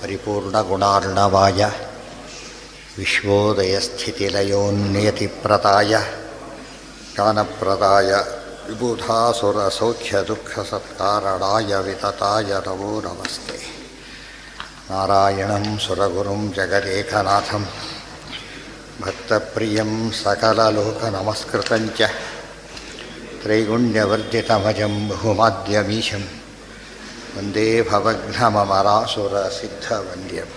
ಪರಿಪೂರ್ಣಗುಣಾರ್ಣವಾಯ ವಿಶ್ವೋದಯಸ್ಥಿತಿಲಯೋನ್ನಿಯತಿಪ್ರದಾಯ ಜ್ಞಾನಪ್ರದಾಯ ವಿಬುಧಾಸುರಸೌಖ್ಯದುಃಖಸತ್ಕಾರಣಾಯ ವಿತತಾಯ ನಮೋ ನಮಸ್ತೆ. ನಾರಾಯಣಂ ಸುರಗುರುಂ ಜಗದೇಕನಾಥಂ ಭಕ್ತಪ್ರಿಯಂ ಸಕಲಲೋಕನಮಸ್ಕೃತಂಚ ತ್ರೈಗುಣ್ಯವರ್ಜಿತಮಜಂ ಬಹುಮಾದ್ಯಮೀಶಂ ವಂದೇ ಭವಘ್ನಮರಾಸುರಸಿದ್ಧವಂದ್ಯಂ.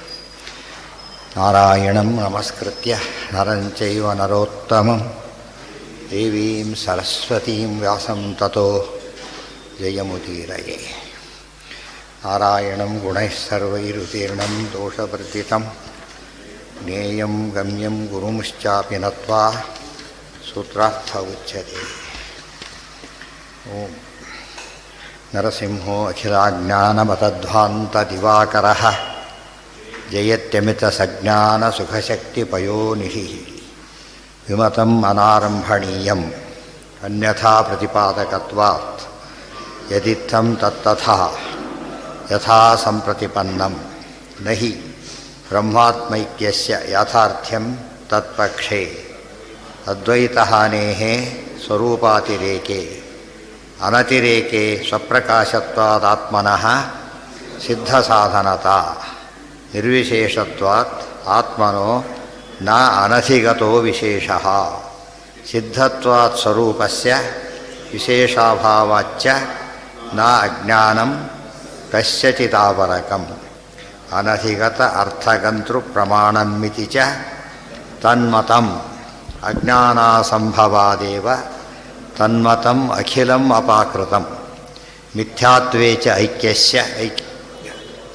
ನಾರಾಯಣಂ ನಮಸ್ಕೃತ್ಯ ನರಂ ಚೈವ ನರೋತ್ತಮಂ ದೇವೀಂ ಸರಸ್ವತೀಂ ವ್ಯಾಸಂ ತತೋ ಜಯಮುದೀರಯೇ. ನಾರಾಯಣಂ ಗುಣೈಃ ಸರ್ವೈರುತೀರ್ಣಂ ದೋಷವರ್ಜಿತಂ ಜ್ಞೇಯಂ ಗಮ್ಯಂ ಗುರುಂಶ್ಚಾಪಿ ನತ್ವಾ ಸೂತ್ರಾರ್ಥ ಉಚ್ಯತೆ. ಓಂ ನರಸಿಂಹೋ ಅಖಿಲಾಜ್ಞಾನಮತಧ್ವಾಂತದಿವಾಕರಃ ಜಯತ್ಯಮಿತಸಜ್ಞಾನಸುಖಶಕ್ತಿಪಯೋನಿಧಿಃ ವಿಮತಂ ಅನಾರಂಭಣೀಯಂ ಅನ್ಯಥಾ ಪ್ರತಿಪಾದಕತ್ವಾತ್ ಯದಿತ್ತಂ ತತ್ತಥಾ ಯಥಾ ಸಂಪ್ರತಿಪನ್ನಂ ನಹಿ ಬ್ರಹ್ಮಾತ್ಮೈಕ್ಯಸ್ಯ ಯಾಥಾರ್ಥ್ಯಂ ತತ್ಪಕ್ಷೇ ಅದ್ವೈತಹಾನೇಃ ಸ್ವರೂಪಾತಿರೇಕೆ ಅನತಿರೇಕೆ ಸ್ವಪ್ರಕಾಶತ್ವಾದಾತ್ಮನಃ ಸಿದ್ಧಸಾಧನತಾ ನಿರ್ವಿಶೇಷತ್ವಾತ್ ಆತ್ಮನೋ ನ ಅನಧಿಗತೋ ವಿಶೇಷಃ ಸಿದ್ಧತ್ವಾತ್ ಸ್ವರೂಪಸ್ಯ ವಿಶೇಷಾಭಾವಾಚ್ಚ ನ ಅಜ್ಞಾನಂ ಕಸ್ಯಚಿದಾವರಕಂ ಅನಧಿಗತ ಅರ್ಥಗಂತೃ ಪ್ರಮಾಣಮಿತಿ ಚ ತನ್ಮತಂ ಅಜ್ಞಾನಾಸಂಭವಾದೇವ ತನ್ಮತಂ ಅಖಿಲಂ ಅಪಾಕೃತಂ ಮಿಥ್ಯಾತ್ವೇ ಚ ಐಕ್ಯಸ್ಯ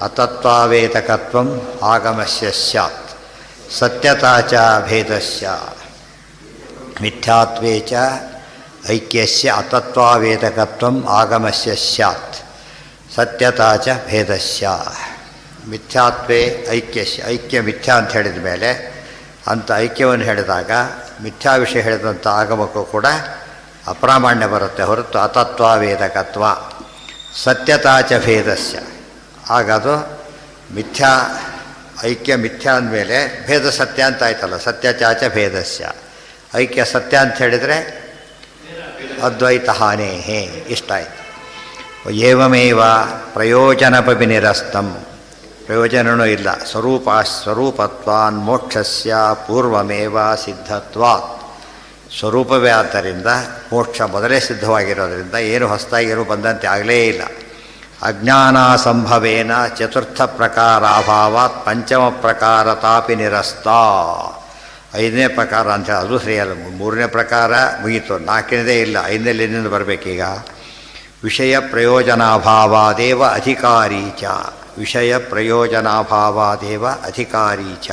ಅತತ್ವಾವೇತಕತ್ವಂ ಆಗಮಸ್ಯ ಸ್ಯಾತ್ ಸತ್ಯತಾ ಚ ಭೇದಸ್ಯ. ಮಿಥ್ಯಾತ್ವೇ ಚ ಐಕ್ಯಸ್ಯ ಅತತ್ವಾವೇತಕತ್ವಂ ಆಗಮಸ್ಯ ಸ್ಯಾತ್ ಸತ್ಯತಾ ಚ ಭೇದಸ್ಯ. ಮಿಥ್ಯಾತ್ವೇ ಐಕ್ಯಸ್ಯ, ಐಕ್ಯ ಮಿಥ್ಯಾ ಅಂತ ಹೇಳಿದ ಮೇಲೆ ಅಂಥ ಐಕ್ಯವನ್ನು ಹೇಳಿದಾಗ ಮಿಥ್ಯಾ ವಿಷಯ ಹೇಳಿದಂಥ ಆಗಮಕ್ಕೂ ಕೂಡ ಅಪ್ರಾಮಾಣ್ಯ ಬರುತ್ತೆ ಹೊರತು ಅತತ್ವಾವೇದಕತ್ವ. ಸತ್ಯತಾ ಚ ಭೇದಸ್ಯ, ಆಗದು ಮಿಥ್ಯಾ ಐಕ್ಯ ಮಿಥ್ಯಾ ಅಂದಮೇಲೆ ಭೇದ ಸತ್ಯ ಅಂತ ಆಯ್ತಲ್ಲ, ಸತ್ಯಚಾಚ ಭೇದಸ್ಯ. ಐಕ್ಯ ಸತ್ಯ ಅಂತ ಹೇಳಿದರೆ ಅದ್ವೈತ ಹಾನೇಹೇ ಇಷ್ಟ ಆಯಿತು. ಏವಮೇವ ಪ್ರಯೋಜನಪವಿನಿರಸ್ತಂ, ಪ್ರಯೋಜನವೂ ಇಲ್ಲ. ಸ್ವರೂಪತ್ವಾನ್ ಮೋಕ್ಷಸ್ಯ ಪೂರ್ವಮೇವ ಸಿದ್ಧತ್ವಾತ್, ಸ್ವರೂಪವೇ ಆದ್ದರಿಂದ ಮೋಕ್ಷ ಮೊದಲೇ ಸಿದ್ಧವಾಗಿರೋದ್ರಿಂದ ಏನು ಹೊಸದಾಗಿ ಏನು ಬಂದಂತೆ ಆಗಲೇ ಇಲ್ಲ. ಅಜ್ಞಾನ ಸಂಭವೇನ ಚತುರ್ಥ ಪ್ರಕಾರಾಭಾವಾತ್ ಪಂಚಮ ಪ್ರಕಾರತಾಪಿ ನಿರಸ್ತ. ಐದನೇ ಪ್ರಕಾರ ಅಂತ ಹೇಳಿ ಅದು ಸರಿಯಲ್ಲ. ಮೂರನೇ ಪ್ರಕಾರ ಮುಗೀತು, ನಾಲ್ಕನೇದೇ ಇಲ್ಲ, ಐದನೇಲಿ ಎಲ್ಲಿಂದ ಬರಬೇಕೀಗ? ವಿಷಯ ಪ್ರಯೋಜನಾಭಾವಾದೇವ ಅಧಿಕಾರಿ ಚ, ವಿಷಯ ಪ್ರಯೋಜನಾಭಾವಾದೇವ ಅಧಿಕಾರಿ ಚ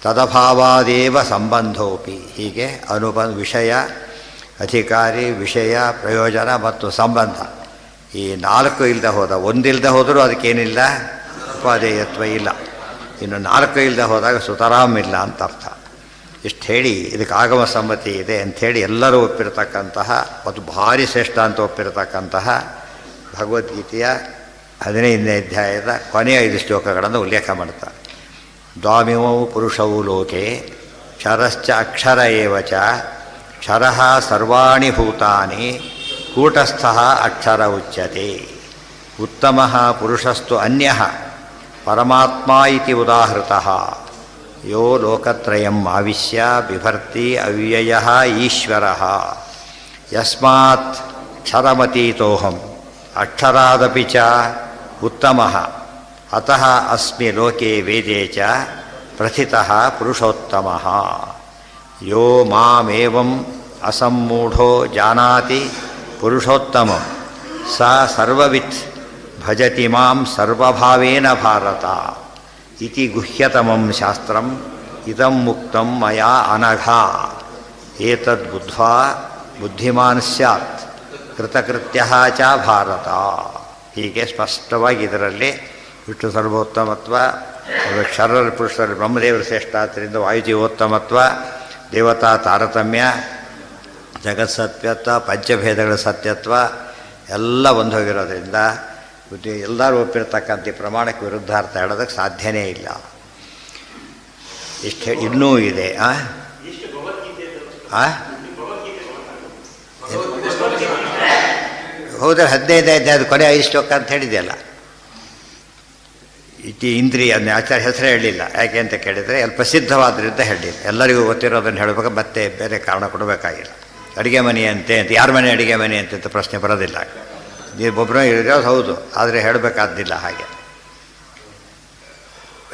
ತದಭಾವಾದೇವ ಸಂಬಂಧೋಪಿ. ಹೀಗೆ ವಿಷಯ, ಅಧಿಕಾರಿ, ವಿಷಯ, ಪ್ರಯೋಜನ ಮತ್ತು ಸಂಬಂಧ, ಈ ನಾಲ್ಕು ಇಲ್ಲದೆ ಹೋದ, ಒಂದಿಲ್ಲದೆ ಹೋದರೂ ಅದಕ್ಕೇನಿಲ್ಲ, ಉಪಾದೇಯತ್ವ ಇಲ್ಲ. ಇನ್ನು ನಾಲ್ಕು ಇಲ್ಲದೆ ಹೋದಾಗ ಸುತರಾಮ್ ಇಲ್ಲ ಅಂತ ಅರ್ಥ. ಇಷ್ಟು ಹೇಳಿ ಇದಕ್ಕೆ ಆಗಮ ಸಮ್ಮತಿ ಇದೆ ಅಂಥೇಳಿ ಎಲ್ಲರೂ ಒಪ್ಪಿರತಕ್ಕಂತಹ ಮತ್ತು ಭಾರಿ ಶ್ರೇಷ್ಠ ಅಂತ ಒಪ್ಪಿರತಕ್ಕಂತಹ ಭಗವದ್ಗೀತೆಯ 15ನೇ ಅಧ್ಯಾಯದ ಕೊನೆಯ 5 ಶ್ಲೋಕಗಳನ್ನು ಉಲ್ಲೇಖ ಮಾಡ್ತಾರೆ. ದ್ವಾಮಿಮೌ ಪುರುಷೌ ಲೋಕೆ ಕ್ಷರಶ್ಚ ಅಕ್ಷರ ಏವ ಚ ಕ್ಷರಃ ಸರ್ವಾಣಿ ಭೂತಾನಿ ಕೂಟಸ್ಥಃ ಅಕ್ಷರ ಉಚ್ಯತೆ. ಉತ್ತಮಃ ಪುರುಷಸ್ತು ಅನ್ಯಃ ಪರಮಾತ್ಮ ಇತಿ ಉದಾಹೃತಃ ಯೋ ಲೋಕತ್ರಯಂ ಆವಿಶ್ಯ ಬಿಭರ್ತಿ ಅವ್ಯಯಃ ಈಶ್ವರಃ ಯಸ್ಮಾತ್ ಕ್ಷರಮತೀತೋಹಂ ಅಕ್ಷರಾದಪಿ ಚ ಉತ್ತಮಃ ಅತಃ ಅಸ್ಮಿ ಲೋಕೆ ವೇದೇ ಚ ಪ್ರಥಿತಃ ಪುರುಷೋತ್ತಮಃ. ಯೋ ಮಾಮೇವಂ ಅಸಮ್ಮೂಢೋ ಜಾನಾತಿ ಪುರುಷೋತ್ತಮಂ ಸ ಸರ್ವವಿತ್ ಭಜತಿ ಮಾಂ ಸರ್ವಭಾವೇನ ಭಾರತ ಇತಿ ಗುಹ್ಯತಮಂ ಶಾಸ್ತ್ರಂ ಇದಂ ಮುಕ್ತಂ ಮಯಾ ಅನಘ ಏತದ್ ಬುದ್ಧ್ವಾ ಬುದ್ಧಿಮಾನ್ ಸ್ಯಾತ್ ಕೃತಕೃತ್ಯಃ ಚ ಭಾರತ. ಹೀಗೆ ಸ್ಪಷ್ಟವಾಗಿ ಇದರಲ್ಲಿ ವಿಷ್ಣು ಸರ್ವೋತ್ತಮತ್ವ, ಕ್ಷರರ ಪುರುಷರಲ್ಲಿ ಬ್ರಹ್ಮದೇವರ ಶ್ರೇಷ್ಠಾದ್ದರಿಂದ ವಾಯುಜೀವೋತ್ತಮತ್ವ, ದೇವತಾ ತಾರತಮ್ಯ, ಜಗತ್ಸತ್ಯತ್ವ, ಪಂಚಭೇದಗಳ ಸತ್ಯತ್ವ ಎಲ್ಲ ಒಂದು ಹೋಗಿರೋದ್ರಿಂದ ಎಲ್ಲರೂ ಒಪ್ಪಿರ್ತಕ್ಕಂಥ ಈ ಪ್ರಮಾಣಕ್ಕೆ ವಿರುದ್ಧಾರ್ಥ ಹೇಳೋದಕ್ಕೆ ಸಾಧ್ಯನೇ ಇಲ್ಲ. ಇಷ್ಟು ಇನ್ನೂ ಇದೆ. ಹೌದ್ರೆ 15 ಅಧ್ಯಾಯದ ಕೊನೆ 5 ಶ್ಲೋಕ ಅಂತ ಹೇಳಿದೆಯಲ್ಲ. ಇಂದ್ರಿಯ ಆಚಾರ್ಯ ಹೆಸರೇ ಹೇಳಲಿಲ್ಲ. ಯಾಕೆ ಅಂತ ಕೇಳಿದರೆ ಅಲ್ಲಿ ಪ್ರಸಿದ್ಧವಾದ್ರಿಂದ ಹೇಳಿಲ್ಲ. ಎಲ್ಲರಿಗೂ ಗೊತ್ತಿರೋದನ್ನು ಹೇಳಬೇಕು, ಮತ್ತೆ ಬೇರೆ ಕಾರಣ ಕೊಡಬೇಕಾಗಿಲ್ಲ. ಅಡುಗೆ ಮನೆ ಅಂತೆ ಅಂತ, ಯಾರ ಮನೆ ಅಡುಗೆ ಮನೆ ಅಂತ ಪ್ರಶ್ನೆ ಬರೋದಿಲ್ಲ. ನೀವು ಒಬ್ಬರು ಇರೋದು ಹೌದು, ಆದರೆ ಹೇಳಬೇಕಾದ್ದಿಲ್ಲ. ಹಾಗೆ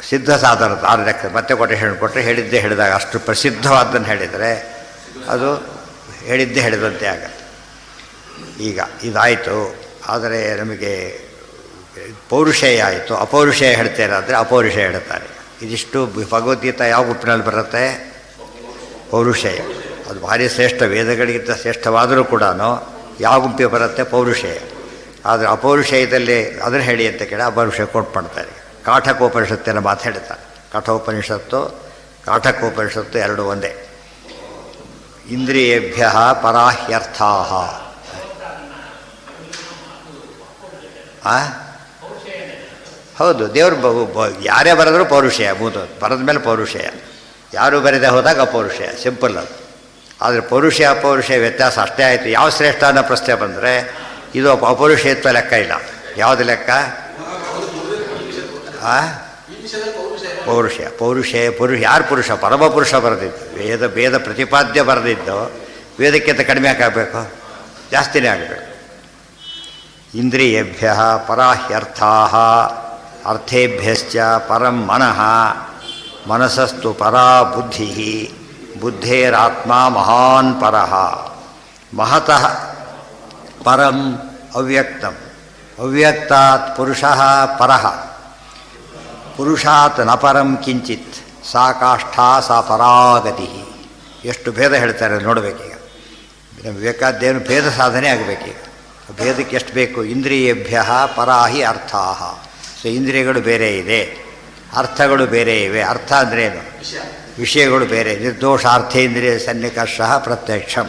ಸಿದ್ಧ ಸಾಧನ ಆರು ಮತ್ತೆ ಕೊಟೇಶನ್ ಕೊಟ್ಟರೆ ಹೇಳಿದ್ದೇ ಹೇಳಿದಾಗ ಅಷ್ಟು ಪ್ರಸಿದ್ಧವಾದ್ದನ್ನು ಹೇಳಿದರೆ ಅದು ಹೇಳಿದ್ದೇ ಹೇಳಿದಂತೆ ಆಗತ್ತೆ. ಈಗ ಇದಾಯಿತು. ಆದರೆ ನಮಗೆ ಪೌರುಷೇಯ ಆಯಿತು. ಅಪೌರುಷೇಯ ಹೇಳ್ತಾರೆ ಅಂದರೆ ಅಪೌರುಷೇಯ ಹೇಳ್ತಾರೆ. ಇದಿಷ್ಟು ಭಗವದ್ಗೀತಾ ಯಾವ ಗುಂಪಿನಲ್ಲಿ ಬರುತ್ತೆ? ಪೌರುಷೇಯ. ಅದು ಭಾರಿ ಶ್ರೇಷ್ಠ, ವೇದಗಳಿಗಿಂತ ಶ್ರೇಷ್ಠವಾದರೂ ಕೂಡ ಯಾವ ಗುಂಪಿಗೆ ಬರುತ್ತೆ? ಪೌರುಷೇಯ. ಆದರೆ ಅಪೌರುಷೇಯದಲ್ಲಿ ಅದನ್ನು ಹೇಳಿ ಅಂತ ಕೇಳಿ ಅಪೌರುಷೇಯ ಕೊಟ್ಟು ಮಾಡ್ತಾರೆ. ಕಾಠಕೋಪನಿಷತ್ತಿನ ಮಾತು ಹೇಳ್ತಾರೆ. ಕಠೋಪನಿಷತ್ತು ಕಾಠಕೋಪನಿಷತ್ತು ಎರಡು ಒಂದೇ. ಇಂದ್ರಿಯೇಭ್ಯ ಪರಾಹ್ಯರ್ಥಾ. ಹೌದು, ದೇವರು ಯಾರೇ ಬರೆದರೂ ಪೌರುಷೇಯ. ಬರೆದ ಮೇಲೆ ಪೌರುಷೇಯ. ಯಾರು ಬರೆದೇ ಹೋದಾಗ ಅಪೌರುಷೇಯ. ಸಿಂಪಲ್ ಅದು. ಆದರೆ ಪೌರುಷೇಯ ಅಪೌರುಷೇಯ ವ್ಯತ್ಯಾಸ ಅಷ್ಟೇ ಆಯಿತು. ಯಾವ ಶ್ರೇಷ್ಠ ಅನ್ನೋ ಪ್ರಶ್ನೆ ಬಂದರೆ ಇದು ಅಪೌರುಷೇಯತ್ವ ಲೆಕ್ಕ ಇಲ್ಲ. ಯಾವುದು ಲೆಕ್ಕ? ಪೌರುಷೇಯ. ಯಾರು ಪುರುಷ? ಪರಮಪುರುಷ ಬರೆದಿದ್ದು. ವೇದ ಪ್ರತಿಪಾದ್ಯ ಬರೆದಿದ್ದು ವೇದಕ್ಕಿಂತ ಕಡಿಮೆ ಯಾಕಾಗಬೇಕು? ಜಾಸ್ತಿನೇ ಆಗಬೇಕು. ಇಂದ್ರಿಯೇಭ್ಯ ಪರಾಹ್ಯರ್ಥಾ ಅರ್ಥೇಭ್ಯಶ್ಚ ಪರಂ ಮನಃ ಮನಸಸ್ತು ಪರಾ ಬುದ್ಧಿ ಬುದ್ಧೇರಾತ್ಮ ಮಹಾನ್ ಪರಃ ಮಹತಃ ಪರಂ ಅವ್ಯಕ್ತಂ ಅವ್ಯಕ್ತಾತ್ ಪುರುಷಃ ಪರಃ ಪುರುಷಾತ್ ನ ಪರಂ ಕಿಂಚಿತ್ ಸಾ ಕಾಷ್ಠಾ ಸಾ ಪರಾಗತಿ. ಎಷ್ಟು ಭೇದ ಹೇಳ್ತಾರೆ ನೋಡಬೇಕೀಗ. ಬೇಕಾದ್ದೇನು ಭೇದ ಸಾಧನೆ ಆಗಬೇಕೀಗ. ಭೇದಕ್ಕೆ ಎಷ್ಟು ಬೇಕು? ಇಂದ್ರಿಯೇಭ್ಯ ಪರಾಹಿ ಅರ್ಥಾ. ಸೊ ಇಂದ್ರಿಯಗಳು ಬೇರೆ ಇದೆ, ಅರ್ಥಗಳು ಬೇರೆ ಇವೆ. ಅರ್ಥ ಅಂದ್ರೇನು? ವಿಷಯಗಳು ಬೇರೆ. ನಿರ್ದೋಷಾರ್ಥೇಂದ್ರಿಯ ಸನ್ನಿಕರ್ಷ ಪ್ರತ್ಯಕ್ಷಂ.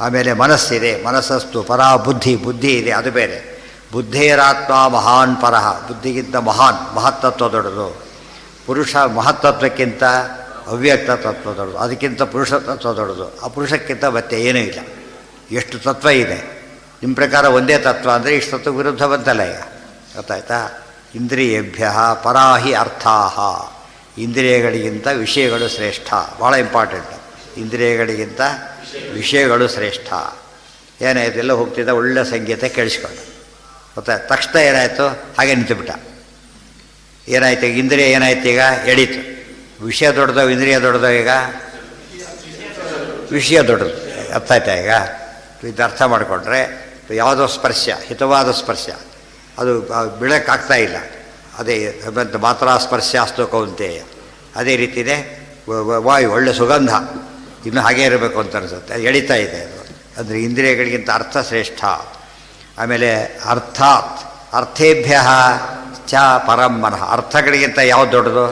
ಆಮೇಲೆ ಮನಸ್ಸಿದೆ, ಮನಸ್ಸಸ್ತು ಪರಾ ಬುದ್ಧಿ, ಬುದ್ಧಿ ಇದೆ, ಅದು ಬೇರೆ. ಬುದ್ಧೇರಾತ್ಮ ಮಹಾನ್ ಪರಃ, ಬುದ್ಧಿಗಿಂತ ಮಹಾನ್, ಮಹತ್ತತ್ವ ದೊಡ್ಡದು. ಪುರುಷ ಮಹತ್ತತ್ವಕ್ಕಿಂತ ಅವ್ಯಕ್ತ ತತ್ವ ದೊಡ್ಡದು, ಅದಕ್ಕಿಂತ ಪುರುಷ ತತ್ವ ದೊಡ್ಡದು. ಆ ಪುರುಷಕ್ಕಿಂತ ಮತ್ತೆ ಏನೂ ಇಲ್ಲ. ಎಷ್ಟು ತತ್ವ ಇದೆ. ನಿಮ್ಮ ಪ್ರಕಾರ ಒಂದೇ ತತ್ವ ಅಂದರೆ ಇಷ್ಟು ತತ್ವ ವಿರುದ್ಧ ಬಂತಲ್ಲ ಈಗ, ಗೊತ್ತಾಯ್ತಾ? ಇಂದ್ರಿಯೇಭ್ಯ ಪರಾಹಿ ಅರ್ಥಾ. ಇಂದ್ರಿಯಗಳಿಗಿಂತ ವಿಷಯಗಳು ಶ್ರೇಷ್ಠ. ಭಾಳ ಇಂಪಾರ್ಟೆಂಟ್. ಇಂದ್ರಿಯಗಳಿಗಿಂತ ವಿಷಯಗಳು ಶ್ರೇಷ್ಠ. ಏನಾಯಿತು? ಎಲ್ಲ ಹೋಗ್ತಿದ್ದ ಒಳ್ಳೆ ಸಂಗೀತ ಕೇಳಿಸ್ಕೊಂಡು ಗೊತ್ತಾ? ತಕ್ಷಣ ಏನಾಯಿತು? ಹಾಗೆ ನಿಂತುಬಿಟ್ಟ. ಏನಾಯ್ತು? ಇಂದ್ರಿಯ ಏನಾಯ್ತು? ಈಗ ಎಳೀತು. ವಿಷಯ ದೊಡ್ಡದೋ ಇಂದ್ರಿಯ ದೊಡ್ಡದೋ? ಈಗ ವಿಷಯ ದೊಡ್ಡದು. ಅರ್ಥ ಆಯ್ತಾ? ಈಗ ಇದು ಅರ್ಥ ಮಾಡಿಕೊಂಡ್ರೆ ಯಾವುದೋ ಸ್ಪರ್ಶ, ಹಿತವಾದ ಸ್ಪರ್ಶ, ಅದು ಬೀಳಕ್ಕಾಗ್ತಾ ಇಲ್ಲ. ಅದೇ ಮಾತ್ರ ಸ್ಪರ್ಶ ಅಸ್ತು ಕೌಂತೆಯ. ಅದೇ ರೀತಿಯೇ ವಾಯು, ಒಳ್ಳೆ ಸುಗಂಧ, ಇನ್ನೂ ಹಾಗೇ ಇರಬೇಕು ಅಂತ ಅನಿಸುತ್ತೆ. ಅದು ಎಳಿತಾ ಇದೆ. ಅಂದರೆ ಇಂದ್ರಿಯಗಳಿಗಿಂತ ಅರ್ಥ ಶ್ರೇಷ್ಠ. ಆಮೇಲೆ ಅರ್ಥಾತ್ ಅರ್ಥೇಭ್ಯ ಚ ಪರಂ ಮನಃ. ಅರ್ಥಗಳಿಗಿಂತ ಯಾವ್ದು ದೊಡ್ಡದು?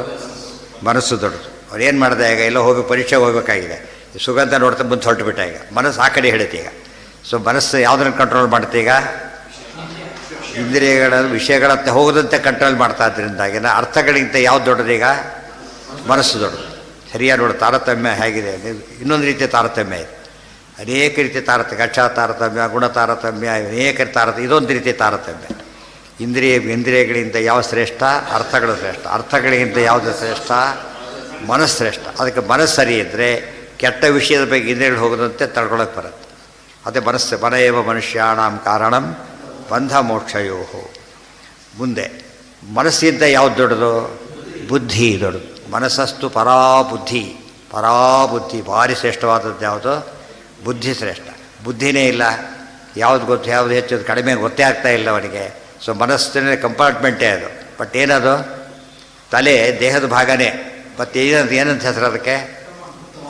ಮನಸ್ಸು ದೊಡ್ಡದು. ಅವ್ರು ಏನು ಮಾಡಿದೆ? ಈಗ ಎಲ್ಲ ಹೋಗಿ ಪರೀಕ್ಷೆಗೆ ಹೋಗಬೇಕಾಗಿದೆ. ಸುಗಂಧ ನೋಡ್ತಾ ಮುಂದೆ ಹೊರಟುಬಿಟ್ಟ. ಈಗ ಮನಸ್ಸು ಆ ಕಡೆ ಹೇಳುತ್ತೆ. ಈಗ ಸೊ ಮನಸ್ಸು ಯಾವುದನ್ನು ಕಂಟ್ರೋಲ್ ಮಾಡುತ್ತೆ? ಈಗ ಇಂದ್ರಿಯಗಳ ವಿಷಯಗಳಂತೆ ಹೋಗದಂತೆ ಕಂಟ್ರೋಲ್ ಮಾಡ್ತಾ ಇದ್ದರಿಂದಾಗಿನ ಅರ್ಥಗಳಿಗಿಂತ ಯಾವ್ದು ದೊಡ್ಡದು? ಈಗ ಮನಸ್ಸು ದೊಡ್ಡದು. ಸರಿಯಾಗಿ ನೋಡಿ ತಾರತಮ್ಯ ಹೇಗಿದೆ. ಇನ್ನೊಂದು ರೀತಿಯ ತಾರತಮ್ಯ ಇದೆ. ಅನೇಕ ರೀತಿಯ ತಾರತಮ್ಯ, ಗಚ್ಚ ತಾರತಮ್ಯ, ಗುಣ ತಾರತಮ್ಯ, ಅನೇಕ ತಾರತಮ್ಯ. ಇದೊಂದು ರೀತಿಯ ತಾರತಮ್ಯ. ಇಂದ್ರಿಯಗಳಿಂದ ಯಾವ ಶ್ರೇಷ್ಠ? ಅರ್ಥಗಳು ಶ್ರೇಷ್ಠ. ಅರ್ಥಗಳಿಗಿಂತ ಯಾವುದು ಶ್ರೇಷ್ಠ? ಮನಸ್ಸು ಶ್ರೇಷ್ಠ. ಅದಕ್ಕೆ ಮನಸ್ಸು ಸರಿ ಇದ್ದರೆ ಕೆಟ್ಟ ವಿಷಯದ ಬಗ್ಗೆ ಇಂದ್ರಿಯಗಳು ಹೋಗೋದಂತೆ ತಡ್ಕೊಳಕ್ಕೆ ಬರುತ್ತೆ. ಅದೇ ಮನಸ್ಸು. ಮನಯೇವ ಮನುಷ್ಯಾಣಂ ಕಾರಣಂ ಬಂಧ ಮೋಕ್ಷಯೋ. ಮುಂದೆ ಮನಸ್ಸಿಂದ ಯಾವ್ದು ದೊಡ್ಡದು? ಬುದ್ಧಿ ದೊಡ್ಡದು. ಮನಸ್ಸಸ್ತು ಪರಾಬುದ್ಧಿ. ಪರಾಬುದ್ಧಿ ಭಾರಿ ಶ್ರೇಷ್ಠವಾದದ್ದು ಯಾವುದು? ಬುದ್ಧಿ ಶ್ರೇಷ್ಠ. ಬುದ್ಧಿನೇ ಇಲ್ಲ. ಯಾವ್ದು ಗೊತ್ತು, ಯಾವುದು ಹೆಚ್ಚು ಕಡಿಮೆ ಗೊತ್ತೇ ಆಗ್ತಾ ಇಲ್ಲ ಅವನಿಗೆ. ಸೊ ಮನಸ್ಸಿನ ಕಂಪಾರ್ಟ್ಮೆಂಟೇ ಅದು. ಬಟ್ ಏನದು? ತಲೆ ದೇಹದ ಭಾಗನೇ. ಮತ್ತು ಏನಂತ ಹೆಸರು ಅದಕ್ಕೆ?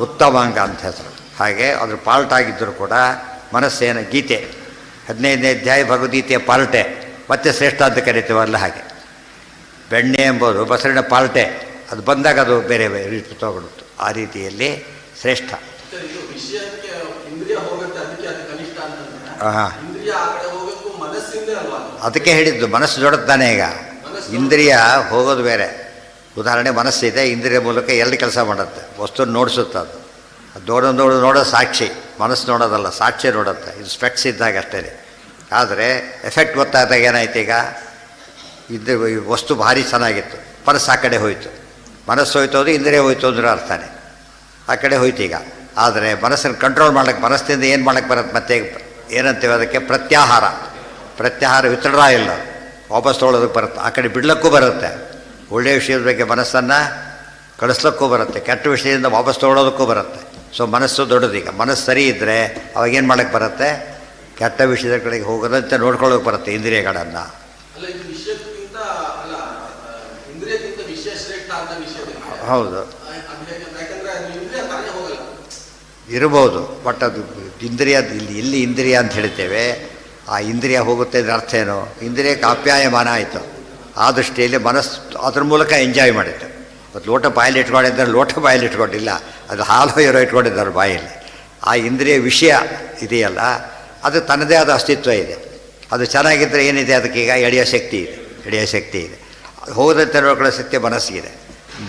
ಉತ್ತಮಾಂಗ ಅಂತ ಹೆಸರು. ಹಾಗೆ ಅದ್ರ ಪಾರ್ಟ್ ಆಗಿದ್ದರೂ ಕೂಡ ಮನಸ್ಸೇನು? ಗೀತೆ 15ನೇ ಅಧ್ಯಾಯ ಭಗವದ್ಗೀತೆಯ ಪಾರ್ಟೆ. ಮತ್ತೆ ಶ್ರೇಷ್ಠ ಅಂತ ಕರಿತೀವಲ್ಲ ಹಾಗೆ. ಬೆಣ್ಣೆ ಎಂಬುದು ಬಸರಿನ ಪಾರ್ಟೆ. ಅದು ಬಂದಾಗ ಅದು ಬೇರೆ ರೀತಿ ತಗೊಳ್ಳುತ್ತೆ. ಆ ರೀತಿಯಲ್ಲಿ ಶ್ರೇಷ್ಠ. ಹಾಂ ಅದಕ್ಕೆ ಹೇಳಿದ್ದು ಮನಸ್ಸು ದೊಡ್ಡದಾನೆ. ಈಗ ಇಂದ್ರಿಯ ಹೋಗೋದು ಬೇರೆ. ಉದಾಹರಣೆ ಮನಸ್ಸಿದೆ, ಇಂದ್ರಿಯ ಮೂಲಕ ಎರಡು ಕೆಲಸ ಮಾಡುತ್ತೆ. ವಸ್ತು ನೋಡಿಸುತ್ತೆ. ಅದು ನೋಡೋದು ಸಾಕ್ಷಿ, ಮನಸ್ಸು ನೋಡೋದಲ್ಲ, ಸಾಕ್ಷಿ ನೋಡುತ್ತೆ. ಇದು ಸ್ಪೆಕ್ಸ್ ಇದ್ದಾಗ ಅಷ್ಟೇ. ಆದರೆ ಎಫೆಕ್ಟ್ ಗೊತ್ತಾದಾಗ ಏನಾಯ್ತು, ಈಗ ಇದು ವಸ್ತು ಭಾರಿ ಚೆನ್ನಾಗಿತ್ತು, ಮನಸ್ಸು ಆ ಕಡೆ ಹೋಯಿತು. ಮನಸ್ಸು ಹೋಯ್ತು ಅದು ಇಂದ್ರಿಯ ಹೋಯ್ತು ಅಂದ್ರೆ ಅರ್ಥನೇ, ಆ ಕಡೆ ಹೋಯ್ತು. ಈಗ ಆದರೆ ಮನಸ್ಸನ್ನು ಕಂಟ್ರೋಲ್ ಮಾಡೋಕ್ಕೆ, ಮನಸ್ಸಿಂದ ಏನು ಮಾಡೋಕ್ಕೆ ಬರುತ್ತೆ, ಮತ್ತೆ ಏನಂತೀವಿ ಅದಕ್ಕೆ, ಪ್ರತ್ಯಾಹಾರ. ಪ್ರತ್ಯಾಹಾರ ವಿತರಣಾ ಇಲ್ಲ, ವಾಪಸ್ ತೊಗೊಳೋದಕ್ಕೆ ಬರುತ್ತೆ. ಆ ಕಡೆ ಬಿಡ್ಲಕ್ಕೂ ಬರುತ್ತೆ. ಒಳ್ಳೆಯ ವಿಷಯದ ಬಗ್ಗೆ ಮನಸ್ಸನ್ನು ಕಳಿಸ್ಲಿಕ್ಕೂ ಬರುತ್ತೆ, ಕೆಟ್ಟ ವಿಷಯದಿಂದ ವಾಪಸ್ ತೊಗೊಳೋದಕ್ಕೂ ಬರುತ್ತೆ. ಸೊ ಮನಸ್ಸು ದೊಡ್ಡದೀಗ. ಮನಸ್ಸು ಸರಿ ಇದ್ದರೆ ಅವಾಗೇನು ಮಾಡೋಕ್ಕೆ ಬರುತ್ತೆ, ಕೆಟ್ಟ ವಿಷಯದ ಕಡೆಗೆ ಹೋಗೋದಂತೆ ನೋಡ್ಕೊಳ್ಳೋಕೆ ಬರುತ್ತೆ ಇಂದ್ರಿಯಗಳನ್ನು. ಹೌದು ಇರ್ಬೋದು, ಬಟ್ ಅದು ಇಂದ್ರಿಯ ಇಲ್ಲಿ ಇಂದ್ರಿಯ ಅಂತ ಹೇಳ್ತೇವೆ. ಆ ಇಂದ್ರಿಯ ಹೋಗುತ್ತೆ ಅಂದರೆ ಅರ್ಥ ಏನು, ಇಂದ್ರಿಯಕ್ಕೆ ಆಪ್ಯಾಯಮಾನ ಆಯಿತು. ಆ ದೃಷ್ಟಿಯಲ್ಲಿ ಮನಸ್ಸು ಅದ್ರ ಮೂಲಕ ಎಂಜಾಯ್ ಮಾಡಿತ್ತು. ಮತ್ತು ಲೋಟ ಬಾಯಲ್ಲಿ ಇಟ್ಕೊಂಡಿದ್ದಾರೆ, ಲೋಟ ಬಾಯಲ್ಲಿ ಇಟ್ಕೊಂಡಿಲ್ಲ, ಅದು ಹಾಲು ಇರೋ ಇಟ್ಕೊಂಡಿದ್ದಾರೆ ಬಾಯಲ್ಲಿ. ಆ ಇಂದ್ರಿಯ ವಿಷಯ ಇದೆಯಲ್ಲ, ಅದು ತನ್ನದೇ ಆದ ಅಸ್ತಿತ್ವ ಇದೆ. ಅದು ಚೆನ್ನಾಗಿದ್ದರೆ ಏನಿದೆ, ಅದಕ್ಕೀಗ ಎಳೆಯೋ ಶಕ್ತಿ ಇದೆ, ಎಳೆಯೋ ಶಕ್ತಿ ಇದೆ. ಹೋದಂತೆ ನೋಡ್ಕೊಳ್ಳೋ ಶಕ್ತಿ ಮನಸ್ಸಿಗಿದೆ.